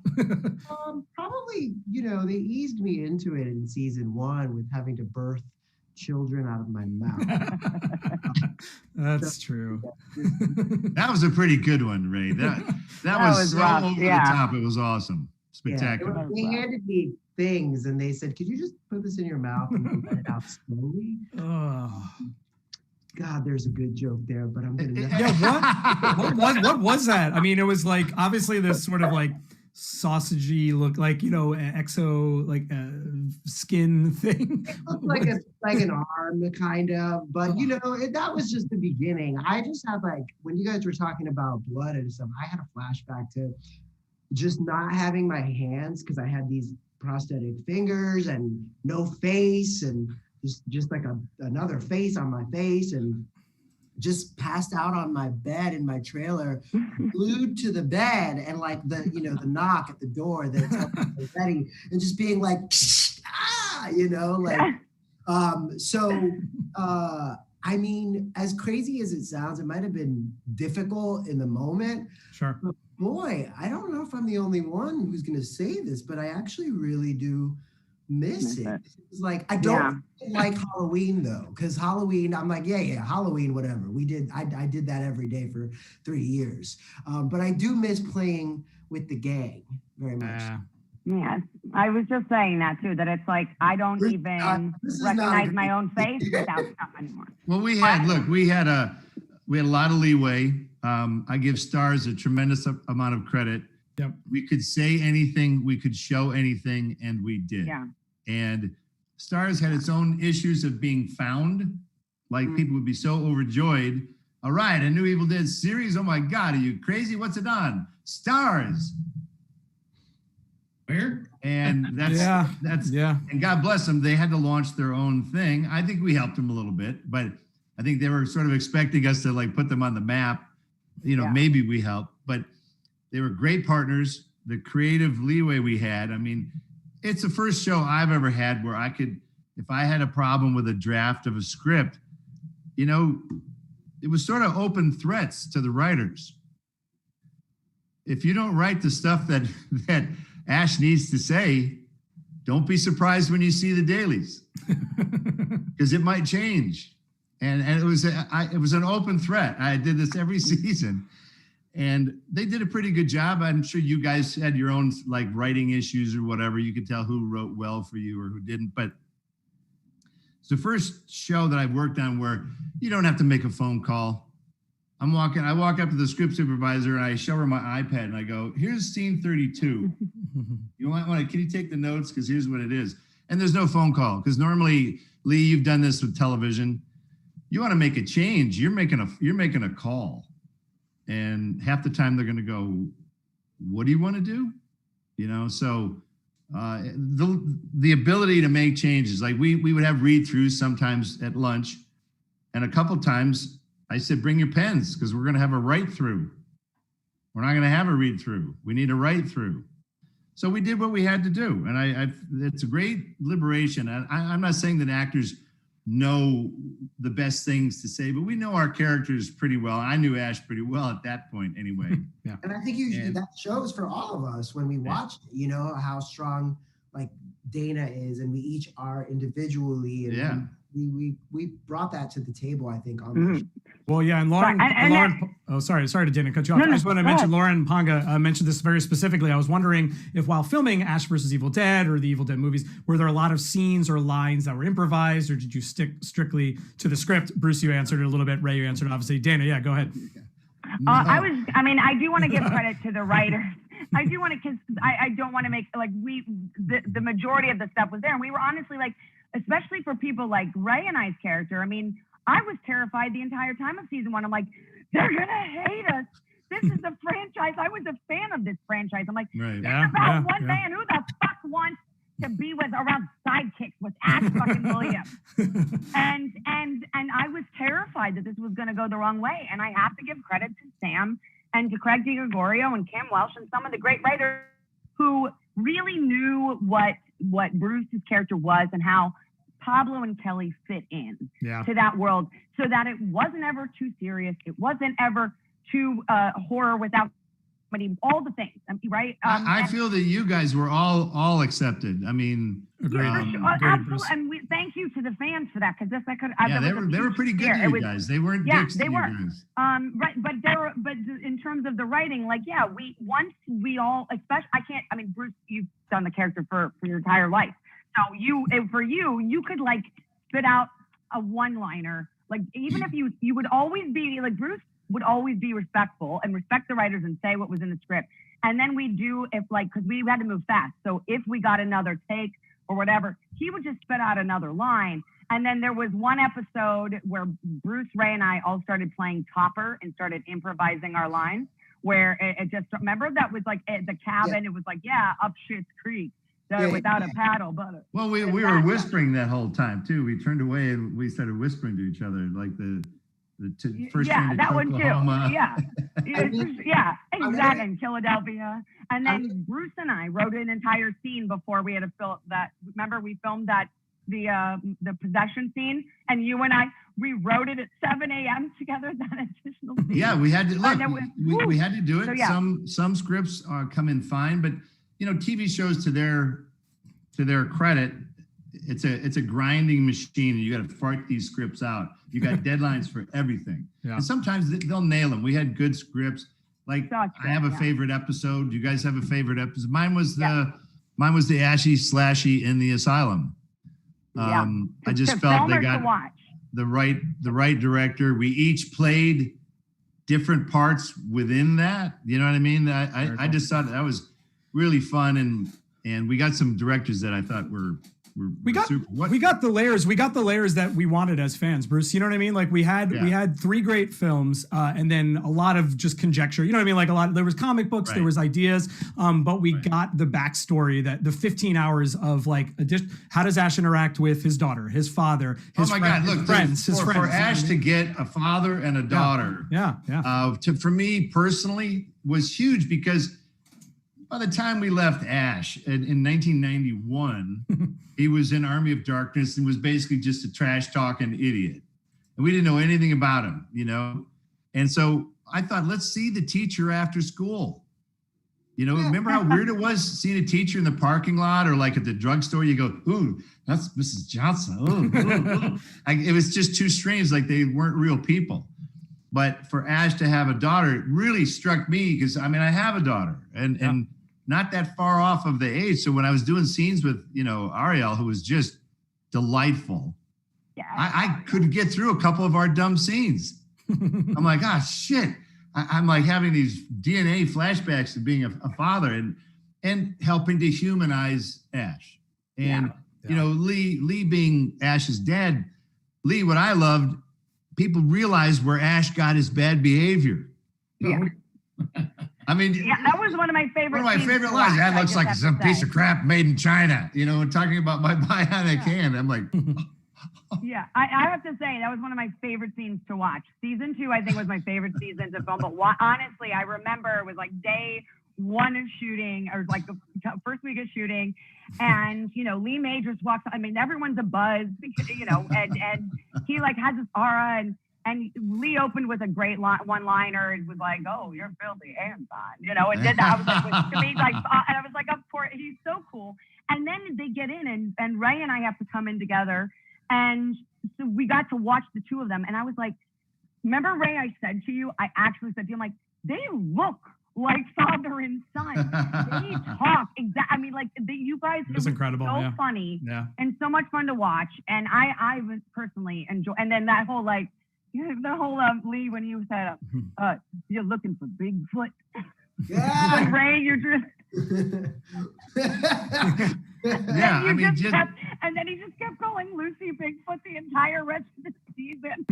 Probably, they eased me into it in season 1 with having to birth children out of my mouth. That's true. That was a pretty good one, Ray. That was so rough. over the top. It was awesome. Spectacular. They handed me things and they said, "Could you just put this in your mouth and let it out slowly?" Oh. God, there's a good joke there, but I'm gonna. What was that? I mean, it was like obviously this sort of like sausagey look, like exo skin thing. It looked like an arm, kind of, but that was just the beginning. I just had when you guys were talking about blood and stuff, I had a flashback to just not having my hands because I had these prosthetic fingers and no face and just like another face on my face, and just passed out on my bed in my trailer, glued to the bed, and the knock at the door that tells me they're ready, and just being like, I mean, as crazy as it sounds, it might have been difficult in the moment. Sure. But boy, I don't know if I'm the only one who's going to say this, but I actually really do miss it. It's like, I don't like Halloween though, because Halloween, I'm like, yeah, Halloween, whatever. I did that every day for 3 years. But I do miss playing with the gang very much. Yes, I was just saying that too, that it's like I don't even recognize my own face without stuff anymore. Well, we had a lot of leeway. I give Stars a tremendous amount of credit. Yep. We could say anything, we could show anything, and we did. Yeah. And Stars had its own issues of being found. People would be so overjoyed. All right, a new Evil Dead series. Oh my God, are you crazy? What's it on? Stars. Where? And that's and God bless them, they had to launch their own thing. I think we helped them a little bit, but I think they were sort of expecting us to put them on the map. Maybe we helped, but they were great partners. The creative leeway we had. I mean, it's the first show I've ever had where I could, if I had a problem with a draft of a script, it was sort of open threats to the writers. If you don't write the stuff that Ash needs to say, don't be surprised when you see the dailies, because it might change. And it was an open threat. I did this every season, and they did a pretty good job. I'm sure you guys had your own writing issues or whatever. You could tell who wrote well for you or who didn't. But it's the first show that I've worked on where you don't have to make a phone call. I walk up to the script supervisor and I show her my iPad and I go, "Here's scene 32. Can you take the notes? Because here's what it is." And there's no phone call, because normally, Lee, you've done this with television. You want to make a change, you're making a call, and half the time they're going to go, "What do you want to do?" So the ability to make changes, we would have read-throughs sometimes at lunch, and a couple times I said, "Bring your pens, because we're going to have a write-through. We're not going to have a read-through. We need a write-through." So we did what we had to do, and it's a great liberation. I'm not saying that actors know the best things to say, but we know our characters pretty well. I knew Ash pretty well at that point anyway. Yeah. And I think that shows for all of us when we watch it, how strong Dana is, and we each are individually, and we brought that to the table, I think, on the show. Well, yeah, and Lauren, sorry to Dana cut you off. I just want to mention Lauren Ponga mentioned this very specifically. I was wondering if while filming Ash vs. Evil Dead or the Evil Dead movies, were there a lot of scenes or lines that were improvised, or did you stick strictly to the script? Bruce, you answered it a little bit. Ray, you answered it, obviously. Dana, yeah, go ahead. I do want to give credit to the writers. I do want to, because I don't want to make, like, the majority of the stuff was there. And we were honestly, like, especially for people like Ray and I's character, I mean, I was terrified the entire time of season 1. I'm like, they're going to hate us. This is a franchise. I was a fan of this franchise. I'm like, right. It's about one man. Who the fuck wants to be with around sidekicks with Ash fucking Williams? and I was terrified that this was going to go the wrong way. And I have to give credit to Sam and to Craig DiGregorio and Cam Welsh and some of the great writers who really knew what Bruce's character was and how Pablo and Kelly fit in to that world, so that it wasn't ever too serious. It wasn't ever too horror without all the things, right? I feel that you guys were all accepted. I mean, absolutely. And thank you to the fans for that, because this I could. They were pretty good to you guys. They weren't dicks to you guys. Right, but in terms of the writing, like, once we all, especially, I mean, Bruce, you've done the character for your entire life, so you could like spit out a one-liner, like, even if you would always be like, Bruce would always be respectful and respect the writers and say what was in the script. And then because we had to move fast. So if we got another take or whatever, he would just spit out another line. And then there was one episode where Bruce, Ray, and I all started playing Topper and started improvising our lines, where it just, remember that was like at the cabin, it was like, up Schitt's Creek, without a paddle. But well, we were whispering that whole time too. We turned away and we started whispering to each other, like the first train to Oklahoma. Exactly. In Philadelphia. And then Bruce and I wrote an entire scene before we had to film that. Remember, we filmed that the possession scene, and you and I, we wrote it at 7 a.m. together. That additional scene. Yeah, we had to look. We had to do it. So, some scripts come in fine, but TV shows, to their credit, it's a grinding machine, and you got to fart these scripts out. You got deadlines for everything, and sometimes they'll nail them. We had good scripts. Like, I have a favorite episode. Do you guys have a favorite episode? Mine was the Ashy Slashy in the asylum. I just felt they got the right director. We each played different parts within that. You know what I mean? I just thought that was really fun, and we got some directors that I thought were we got the layers. We got the layers that we wanted as fans, Bruce. You know what I mean? Like, we had 3 great films, and then a lot of just conjecture. You know what I mean? Like, there was comic books, there was ideas, but we got the backstory, that the 15 hours of, like, how does Ash interact with his daughter, his father, his friends. For Ash to get a father and a daughter, for me personally was huge, because by the time we left Ash in 1991, he was in Army of Darkness and was basically just a trash talking idiot. And we didn't know anything about him, And so I thought, let's see the teacher after school. Remember how weird it was seeing a teacher in the parking lot, or like at the drugstore, you go, ooh, that's Mrs. Johnson. Ooh. It was just too strange, like they weren't real people. But for Ash to have a daughter, it really struck me, because I have a daughter, and not that far off of the age. So when I was doing scenes with, Ariel, who was just delightful, I couldn't get through a couple of our dumb scenes. I'm like, shit. I'm like having these DNA flashbacks to being a father and helping to humanize Ash. And, Lee being Ash's dad, Lee, what I loved, people realized where Ash got his bad behavior. Yeah. That was one of my favorite. One of my favorite lines. That looks like some piece of crap made in China. Talking about my bionic hand. I'm like, I have to say that was one of my favorite scenes to watch. Season 2, I think, was my favorite season to film. But honestly, I remember it was like day 1 of shooting, or like the first week of shooting, and Lee May just walks. Everyone's a buzz, and he like has this aura, and Lee opened with a great one-liner. It was like, "Oh, you're filthy, Amazon," and did that. I was like, to me, like, and I was like, "Of course, he's so cool." And then they get in, and Ray and I have to come in together, and so we got to watch the 2 of them. And I was like, "Remember, Ray? I said to you, I actually said to you, I'm like, they look like father and son. They talk exactly. You guys. It was incredible. So funny, and so much fun to watch. And I was personally enjoy. And then that whole Lee, when you said, you're looking for Bigfoot. Yeah. Like, Ray, you're just. Yeah, I mean, and then he just kept calling Lucy Bigfoot the entire rest of the season.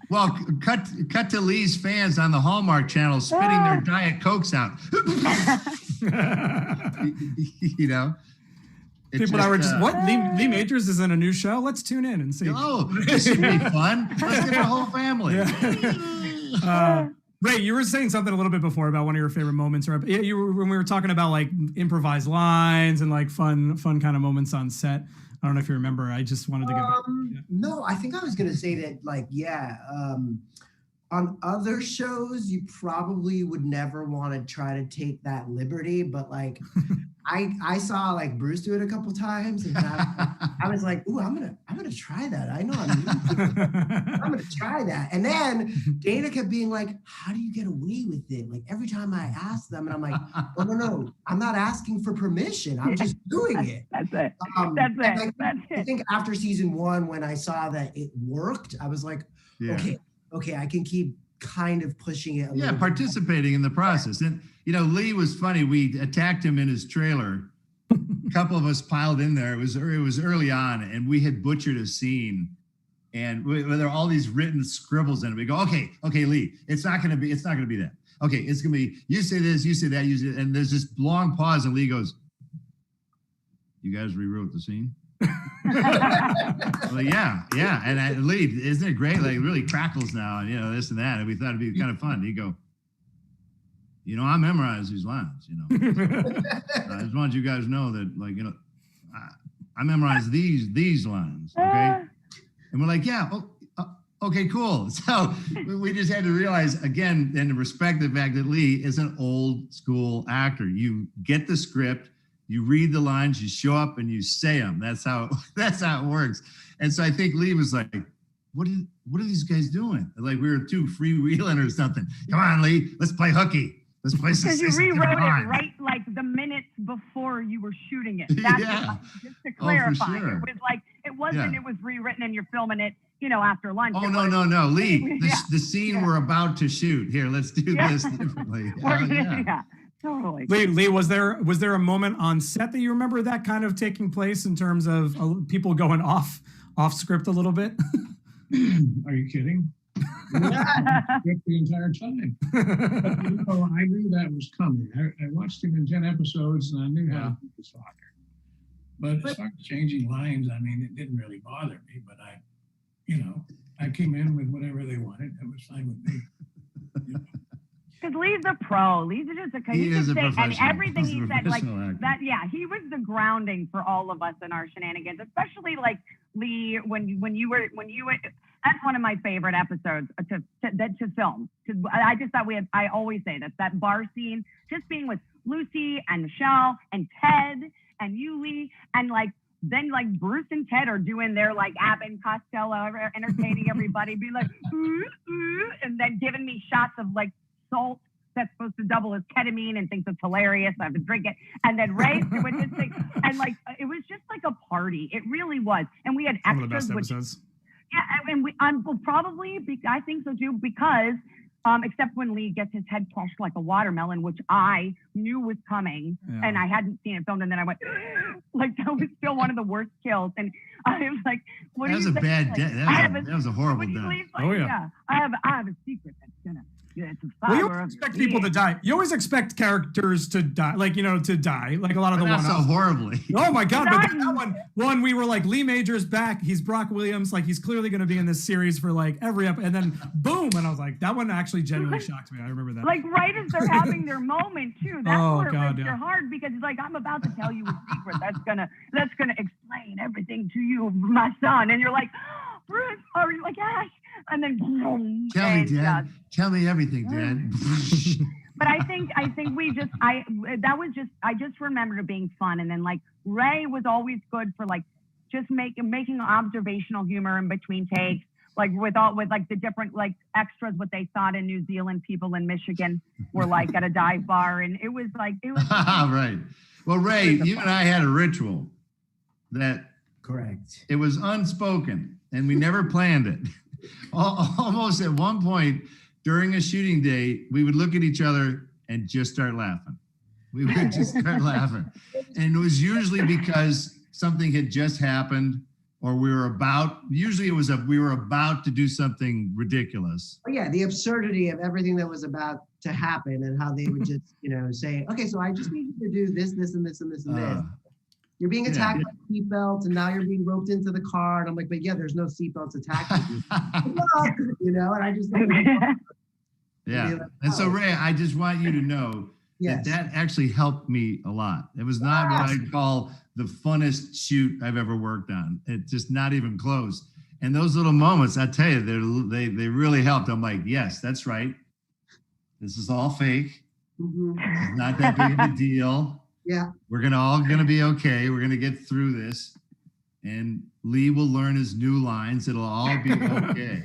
Well, cut to Lee's fans on the Hallmark Channel spitting their Diet Cokes out. You know, people that were just, what? Lee Majors is in a new show? Let's tune in and see. Oh, this should be fun. Let's get the whole family. Yeah. Ray, you were saying something a little bit before about one of your favorite moments, or when we were talking about like improvised lines and like fun kind of moments on set. I don't know if you remember. I just wanted to get back. No, I think I was gonna say that, like, on other shows, you probably would never want to try to take that liberty, but like, I saw like Bruce do it a couple times, and I was like, "Ooh, I'm gonna try that. I know I'm gonna try that." And then Dana kept being like, "How do you get away with it?" Like every time I ask them, and I'm like, "Oh no, I'm not asking for permission. I'm just doing it." That's it. That's it. I think after season 1, when I saw that it worked, I was like, okay, I can keep kind of pushing it. Participating in the process. And, you know, Lee was funny. We attacked him in his trailer. A couple of us piled in there. It was early on, and we had butchered a scene. And there are all these written scribbles in it. We go, okay, Lee, it's not going to be that. Okay, it's going to be, you say this, you say that, you say, and there's this long pause, and Lee goes, "You guys rewrote the scene?" Well, yeah. And Lee, isn't it great? Like, it really crackles now, and, you know, this and that. And we thought it'd be kind of fun. He'd go, "You know, I memorized these lines, you know. I just want you guys to know that, like, you know, I memorized these lines, okay?" And we're like, "Yeah, okay, cool." So we just had to realize, again, and respect the fact that Lee is an old school actor. You get the script, you read the lines, you show up, and you say them. That's how it works. And so I think Lee was like, what are these guys doing? Like we were too freewheeling or something. Come on, Lee, let's play hooky. Let's play some. Because you rewrote it right like the minutes before you were shooting it. That's just to clarify. Sure. It was like, it wasn't, it was rewritten and you're filming it, you know, after lunch. Oh, no. Lee, the scene we're about to shoot. Here, let's do this differently. Totally. Lee, was there a moment on set that you remember that kind of taking place in terms of people going off script a little bit? Are you kidding? The entire time. But, you know, I knew that was coming. I watched him in 10 episodes, and I knew how to do this fucker. But as far as changing lines, I mean, it didn't really bother me. But I came in with whatever they wanted. It was fine with me. You know? Because Lee's a pro. Lee's just he is a professional. And everything he said, like actor. that. Yeah, he was the grounding for all of us in our shenanigans, especially like Lee when you were. That's one of my favorite episodes to film. I just thought I always say that bar scene, just being with Lucy and Michelle and Ted and you, Lee, and like. Then like Bruce and Ted are doing their like Abbott and Costello, entertaining everybody, being like, ooh, ooh, and then giving me shots of like salt that's supposed to double as ketamine and thinks it's hilarious. I have to drink it. And then Ray doing this thing. And like, it was just like a party. It really was. And we had extras. One of the best episodes. Yeah. And we well, probably, I think so too, because except when Lee gets his head crushed like a watermelon, which I knew was coming and I hadn't seen it filmed. And then I went, like, that was still one of the worst kills. And I was like, what that do was you a think? bad Like, death. That was a horrible death. Like, oh, yeah. I have a secret that's gonna. It's a Well, you always expect people to die. You always expect characters to die, like, you know, to die, like a lot of the not one-offs. so horribly. Oh my God! But that one we were like, Lee Majors back. He's Brock Williams. Like, he's clearly going to be in this series for like every episode. And then boom, and I was like, that one actually genuinely shocked me. I remember that. Like right as they're having their moment too. That's where it breaks your heart, because it's like, I'm about to tell you a secret that's gonna explain everything to you, my son. And you're like, Bruce, or you're like, Ash. And then boom, tell me, Dad. Tell me everything, Dad. But I think I just remembered it being fun. And then like Ray was always good for like just making observational humor in between takes, like with like the different like extras, what they thought in New Zealand people in Michigan were like at a dive bar. And it was right. Well, Ray, you and I had a ritual that correct. It was unspoken and we never planned it. Almost at one point during a shooting day, we would look at each other and just start laughing. We would just start laughing. And it was usually because something had just happened, or we were about to do something ridiculous. Oh, yeah, the absurdity of everything that was about to happen and how they would just, say, okay, so I just need you to do this, this, and this, and this, and this. You're being attacked by seatbelts, and now you're being roped into the car. And I'm like, but yeah, there's no seatbelts attacking you. And I just yeah. And so, Ray, I just want you to know that actually helped me a lot. It was not what I'd call the funnest shoot I've ever worked on. It's just not even close. And those little moments, I tell you, they really helped. I'm like, yes, that's right. This is all fake. It's not that big of a deal. Yeah. We're all gonna be okay. We're gonna get through this. And Lee will learn his new lines. It'll all be okay.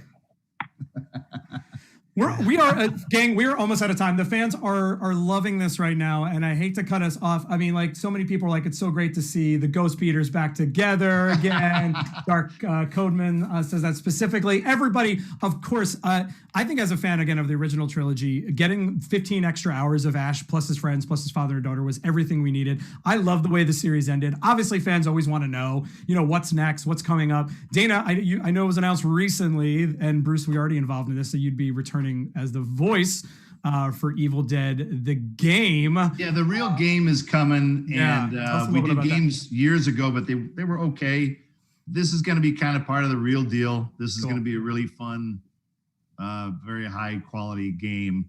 We are gang. We are almost out of time. The fans are loving this right now, and I hate to cut us off. I mean, like so many people are like, it's so great to see the Ghost Beaters back together again. Dark Codeman says that specifically. Everybody, of course. I think as a fan again of the original trilogy, getting 15 extra hours of Ash plus his friends plus his father and daughter was everything we needed. I love the way the series ended. Obviously, fans always want to know, what's next, what's coming up. Dana, I know it was announced recently, and Bruce, we already involved in this, so you'd be returning as the voice for Evil Dead, the game. Yeah, the real game is coming, and we did games years ago, but they were okay. This is going to be kind of part of the real deal. This is going to be a really fun, very high quality game.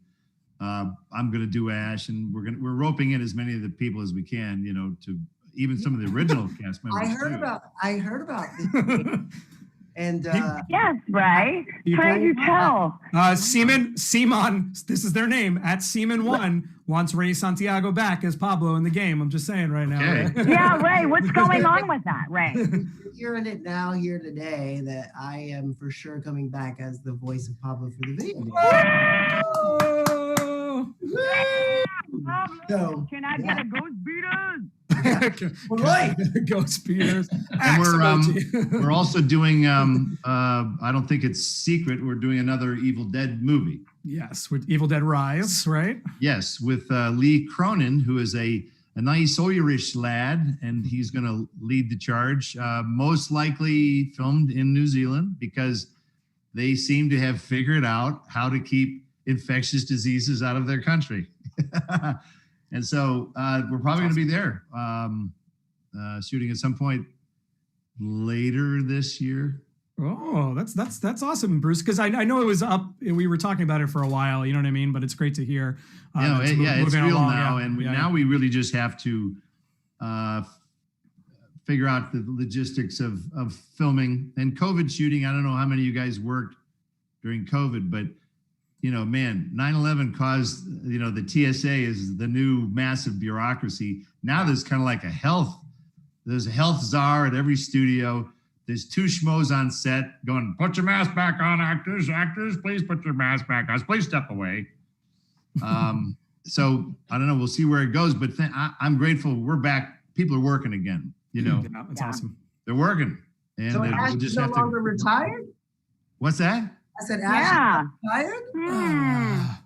I'm going to do Ash, and we're roping in as many of the people as we can, to even some of the original cast members. I heard about this. And yes, right. How did you tell? Simon, this is their name, at Seaman1 wants Ray Santiago back as Pablo in the game. I'm just saying right now. Okay. Yeah, Ray, what's going on with that, Ray? You're hearing it now here today that I am for sure coming back as the voice of Pablo for the video game. So, can I get a Ghost Beaters? Right. Ghost Beaters. And we're also doing I don't think it's secret, we're doing another Evil Dead movie. Yes, with Evil Dead Rise, right? Yes, with Lee Cronin, who is a nice Irish lad, and he's going to lead the charge. Most likely filmed in New Zealand, because they seem to have figured out how to keep infectious diseases out of their country. And so we're probably going to be there shooting at some point later this year. Oh, that's awesome, Bruce. Because I know it was up. We were talking about it for a while. You know what I mean? But it's great to hear. It's real now, and now we really just have to figure out the logistics of filming and COVID shooting. I don't know how many of you guys worked during COVID, but 9/11 caused, the TSA is the new massive bureaucracy. Now there's kind of like there's a health czar at every studio. There's two schmoes on set going, put your mask back on, actors, please put your mask back on, please step away. So I don't know, we'll see where it goes, but I'm grateful we're back. People are working again, Yeah, that's awesome. They're working. And so Ash is no longer retired? What's that? I said Ash is retired?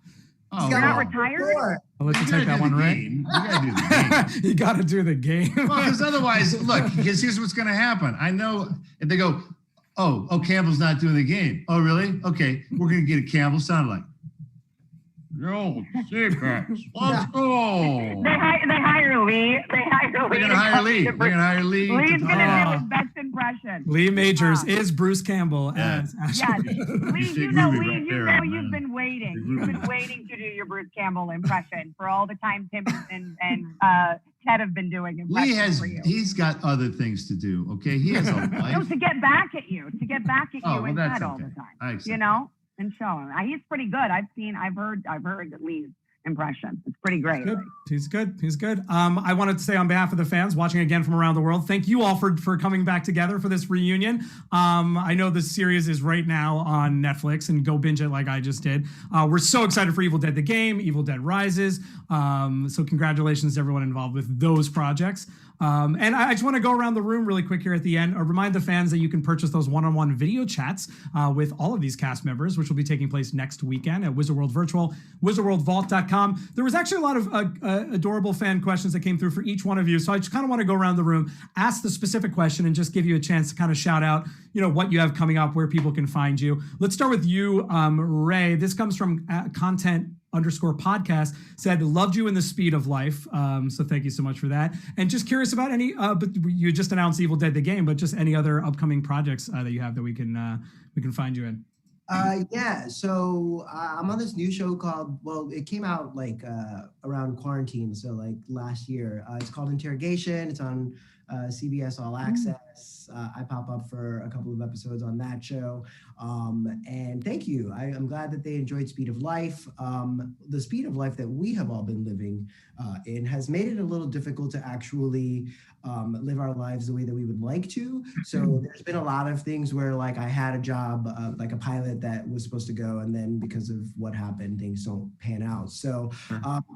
Oh, you're not retired? I'll let you take that one, right? You gotta do the game. You gotta do the game. Well, because otherwise, look, because here's what's gonna happen. I know if they go, oh, Campbell's not doing the game. Oh, really? Okay, we're gonna get a Campbell sound like. Yo, secrets. Let's go. They hire Lee. They're gonna hire Lee. Lee's gonna do his best impression. Lee Majors is Bruce Campbell as Ashley. Yes. Lee, you've been waiting. You've been waiting to do your Bruce Campbell impression for all the time Tim and Ted have been doing impressions for you. He's got other things to do. Okay, he has a life. No, to get back at you and Ted all the time. And show him. He's pretty good. I've heard Lee's impression. It's pretty great. He's good. I wanted to say on behalf of the fans watching again from around the world, thank you all for coming back together for this reunion. I know this series is right now on Netflix, and go binge it like I just did. We're so excited for Evil Dead the game, Evil Dead Rises. So congratulations to everyone involved with those projects. And I just want to go around the room really quick here at the end. Remind the fans that you can purchase those one-on-one video chats with all of these cast members, which will be taking place next weekend at Wizard World Virtual, wizardworldvault.com. There was actually a lot of adorable fan questions that came through for each one of you. So I just kind of want to go around the room, ask the specific question, and just give you a chance to kind of shout out, what you have coming up, where people can find you. Let's start with you, Ray. This comes from content_podcast, said, loved you in the speed of life. So thank you so much for that. And just curious about any, but you just announced Evil Dead the game, but just any other upcoming projects that you have that we can find you in. Yeah, so I'm on this new show called, it came out like around quarantine, so like last year. It's called Interrogation. It's on CBS All Access. I pop up for a couple of episodes on that show. And thank you. I'm glad that they enjoyed Speed of Life. The speed of life that we have all been living in has made it a little difficult to actually live our lives the way that we would like to. So there's been a lot of things where like I had a job, like a pilot that was supposed to go, and then because of what happened, things don't pan out. So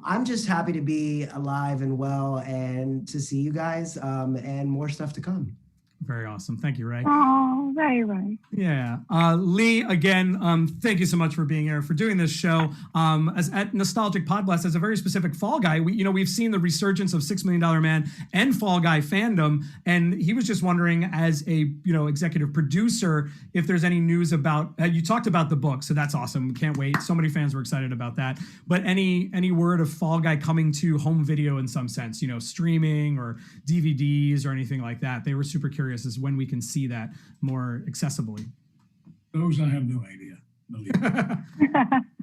I'm just happy to be alive and well and to see you guys and more stuff to come. Very awesome. Thank you, Ray. Oh, Ray. Yeah. Lee, again, thank you so much for being here, for doing this show. As at Nostalgic Podblast, as a very specific Fall Guy, we've seen the resurgence of $6 Million Man and Fall Guy fandom. And he was just wondering, as a, executive producer, if there's any news about, you talked about the book, so that's awesome. Can't wait. So many fans were excited about that. But any word of Fall Guy coming to home video in some sense, streaming or DVDs or anything like that? They were super curious as when we can see that more accessibly. Those I have no idea.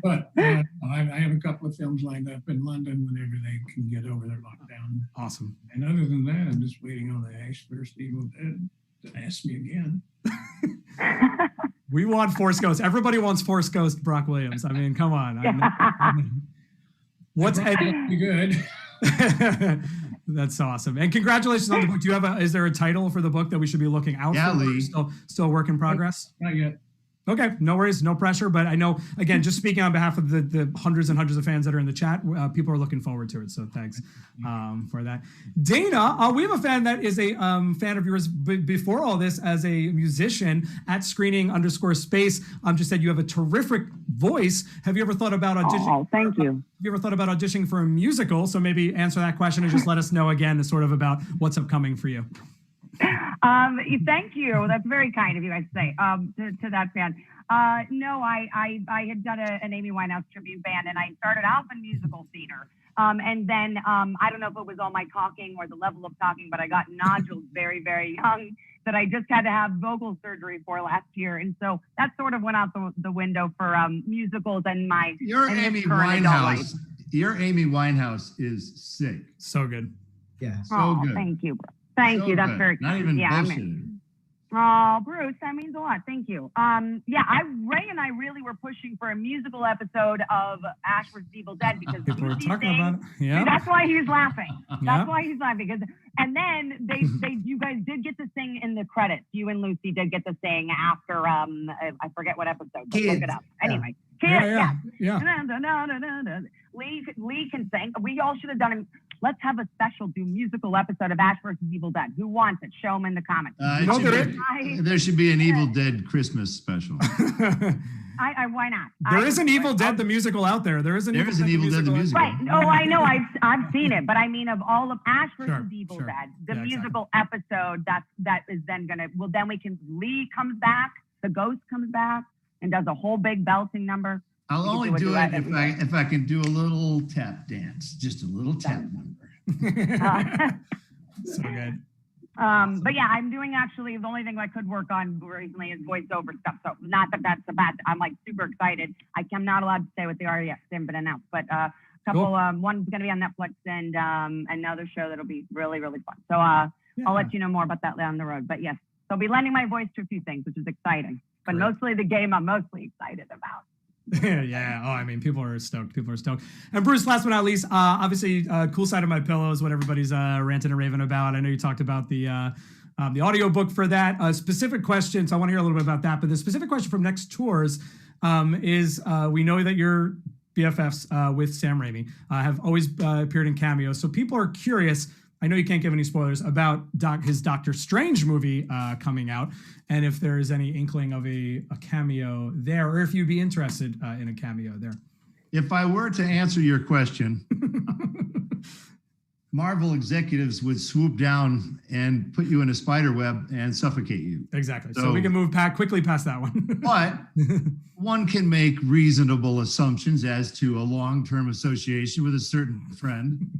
But I have a couple of films lined up in London whenever they can get over their lockdown. Awesome. And other than that, I'm just waiting on the Ash vs. Evil Dead to ask me again. We want Force Ghost. Everybody wants Force Ghost Brock Williams. I mean, come on. What's pretty good? That's awesome. And congratulations on the book. Do you have is there a title for the book that we should be looking out for? Lee. Still a work in progress? Not yet. Okay, no worries, no pressure. But I know, again, just speaking on behalf of the hundreds and hundreds of fans that are in the chat, people are looking forward to it. So thanks for that. Dana, we have a fan that is a fan of yours before all this as a musician at screening_space. Just said you have a terrific voice. Have you ever thought about auditioning? Oh, thank you. Have you ever thought about auditioning for a musical? So maybe answer that question and just let us know again sort of about what's upcoming for you. Thank you. That's very kind of you, I'd say, to that fan. No, I had done an Amy Winehouse tribute band, and I started off in musical theater. And then I don't know if it was all my talking or the level of talking, but I got nodules very, very young that I just had to have vocal surgery for last year. And so that sort of went out the window for musicals and my Amy Winehouse. Your Amy Winehouse is sick. So good. Yeah. So good. Thank you, bro. Thank you. That's very not even bullshit. Oh, Bruce, that means a lot. Thank you. Ray and I really were pushing for a musical episode of Ash vs. Evil Dead because people were talking about it. Yeah. That's why he's laughing. That's Yeah. why he's laughing. And then you guys did get to sing in the credits. You and Lucy did get to sing after I forget what episode. But look it up. Anyway, Yeah. Lee can sing. We all should have done it. Let's have a special musical episode of Ash vs. Evil Dead. Who wants it? Show them in the comments. There should be an Evil Dead Christmas special. Why not? There is an Evil Dead the musical out there. There is an Evil Dead the musical. Right. Oh, I know. I've seen it, but I mean, of all of Ash vs. Evil Dead, the musical episode that is then gonna. Well, then Lee comes back, the ghost comes back, and does a whole big belting number. I'll only do it if I can do a little tap dance, just a little tap number. So good. But yeah, I'm doing actually the only thing I could work on recently is voiceover stuff. So not that that's a bad. I'm like super excited. I'm not allowed to say what they are yet. They haven't been announced, but a couple. Cool. One's going to be on Netflix and another show that'll be really really fun. So I'll let you know more about that down the road. But yes, so I'll be lending my voice to a few things, which is exciting. But mostly the game I'm mostly excited about. Yeah. Oh, I mean, people are stoked. And Bruce, last but not least, obviously, Cool Side of My Pillow is what everybody's ranting and raving about. I know you talked about the audiobook for that. Specific question, so I want to hear a little bit about that. But the specific question from Next Tours is we know that you're BFFs with Sam Raimi, have always appeared in cameos. So people are curious, I know you can't give any spoilers about his Doctor Strange movie coming out, and if there is any inkling of a cameo there, or if you'd be interested in a cameo there. If I were to answer your question, Marvel executives would swoop down and put you in a spider web and suffocate you. Exactly. So we can move quickly past that one. But one can make reasonable assumptions as to a long-term association with a certain friend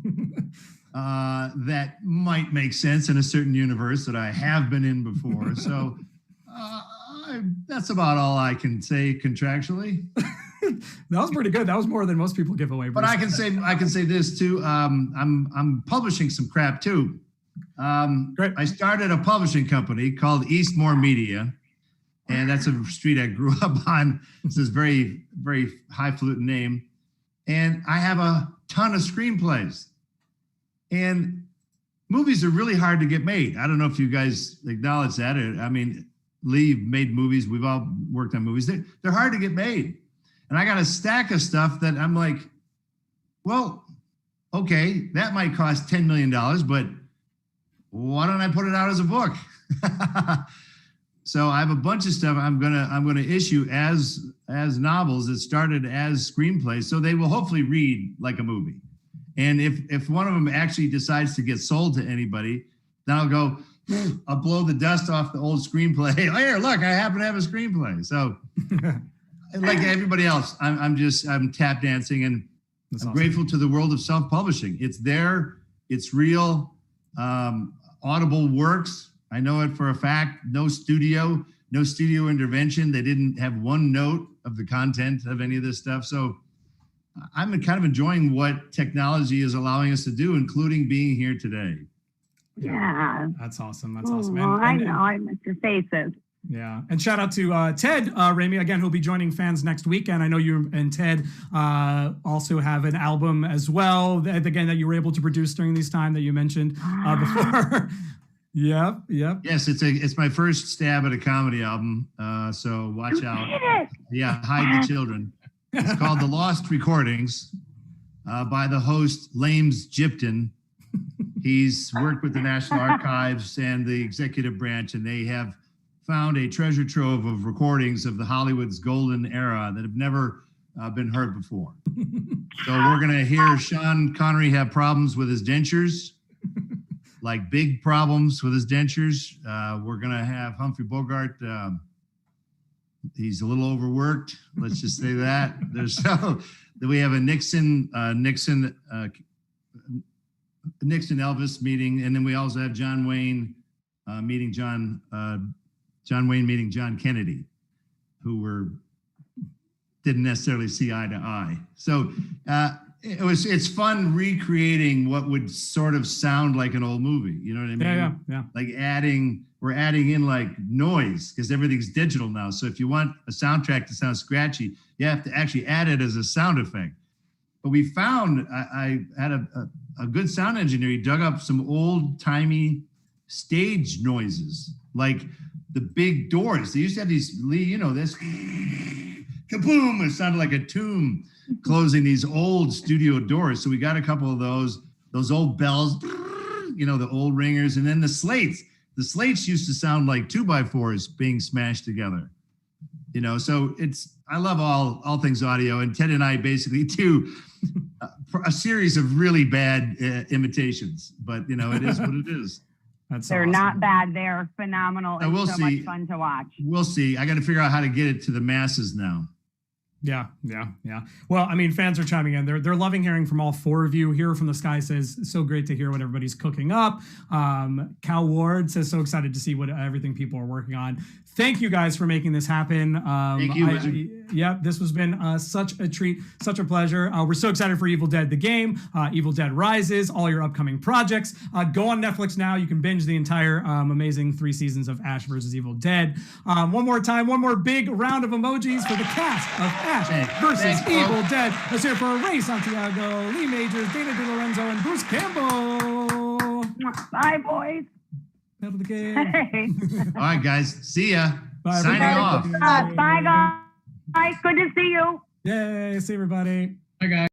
that might make sense in a certain universe that I have been in before. So that's about all I can say contractually. That was pretty good. That was more than most people give away. But I can say this too. I'm publishing some crap too. Great. I started a publishing company called Eastmore Media, and that's a street I grew up on. It's this very, very highfalutin name, and I have a ton of screenplays. And movies are really hard to get made. I don't know if you guys acknowledge that. I mean, Lee made movies. We've all worked on movies. They're hard to get made. And I got a stack of stuff that I'm like, well, okay, that might cost $10 million, but why don't I put it out as a book? So I have a bunch of stuff I'm gonna issue as novels that started as screenplays, so they will hopefully read like a movie. And if one of them actually decides to get sold to anybody, then I'll blow the dust off the old screenplay. Hey, here, look, I happen to have a screenplay. So like everybody else, I'm tap dancing, and That's I'm awesome. grateful to the world of self-publishing. It's there, it's real. Audible works. I know it for a fact. No studio intervention. They didn't have one note of the content of any of this stuff. So I'm kind of enjoying what technology is allowing us to do, including being here today. Yeah. That's awesome. That's awesome. Oh, I know. I miss your faces. Yeah. And shout out to Ted Ramey, again, who'll be joining fans next week. And I know you and Ted also have an album as well, again, that you were able to produce during this time that you mentioned before. Yep. Yes, it's my first stab at a comedy album. So watch out. Yeah, hide the children. It's called The Lost Recordings by the host Lames Gypton. He's worked with the National Archives and the executive branch, and they have found a treasure trove of recordings of the Hollywood's golden era that have never been heard before. So we're going to hear Sean Connery have problems with his dentures, like big problems with his dentures. We're going to have Humphrey Bogart. He's a little overworked. Let's just say that. We have a Nixon Elvis meeting, and then we also have John Wayne meeting John Kennedy, who didn't necessarily see eye to eye. So it's fun recreating what would sort of sound like an old movie. You know what I mean? Yeah. Like we're adding in like noise, because everything's digital now. So if you want a soundtrack to sound scratchy, you have to actually add it as a sound effect. But we found, I had a good sound engineer. He dug up some old timey stage noises, like the big doors. They used to have these, this kaboom. It sounded like a tomb closing these old studio doors. So we got a couple of those old bells, the old ringers, and then the slates. The slates used to sound like 2x4s being smashed together. So I love all things audio, and Ted and I basically do a series of really bad imitations, but it is what it is. They're awesome. Not bad. They're phenomenal. We'll so see. Much fun to watch. We'll see. I got to figure out how to get it to the masses now. Yeah. Well, I mean, fans are chiming in. They're loving hearing from all four of you. Here from the Sky says, so great to hear what everybody's cooking up. Cal Ward says, so excited to see what everything people are working on. Thank you guys for making this happen. Thank you. This has been such a treat, such a pleasure. We're so excited for Evil Dead, the game, Evil Dead Rises, all your upcoming projects. Go on Netflix now. You can binge the entire amazing 3 seasons of Ash vs. Evil Dead. One more big round of emojis for the cast of Ash versus Evil Dead. Let's hear for Ray Santiago, Lee Majors, Dana DeLorenzo, and Bruce Campbell. Bye, boys. Out of the game. Hey. All right, guys. See ya. Bye, Signing off. Bye, guys. Good to see you. Yay. See everybody. Bye, guys.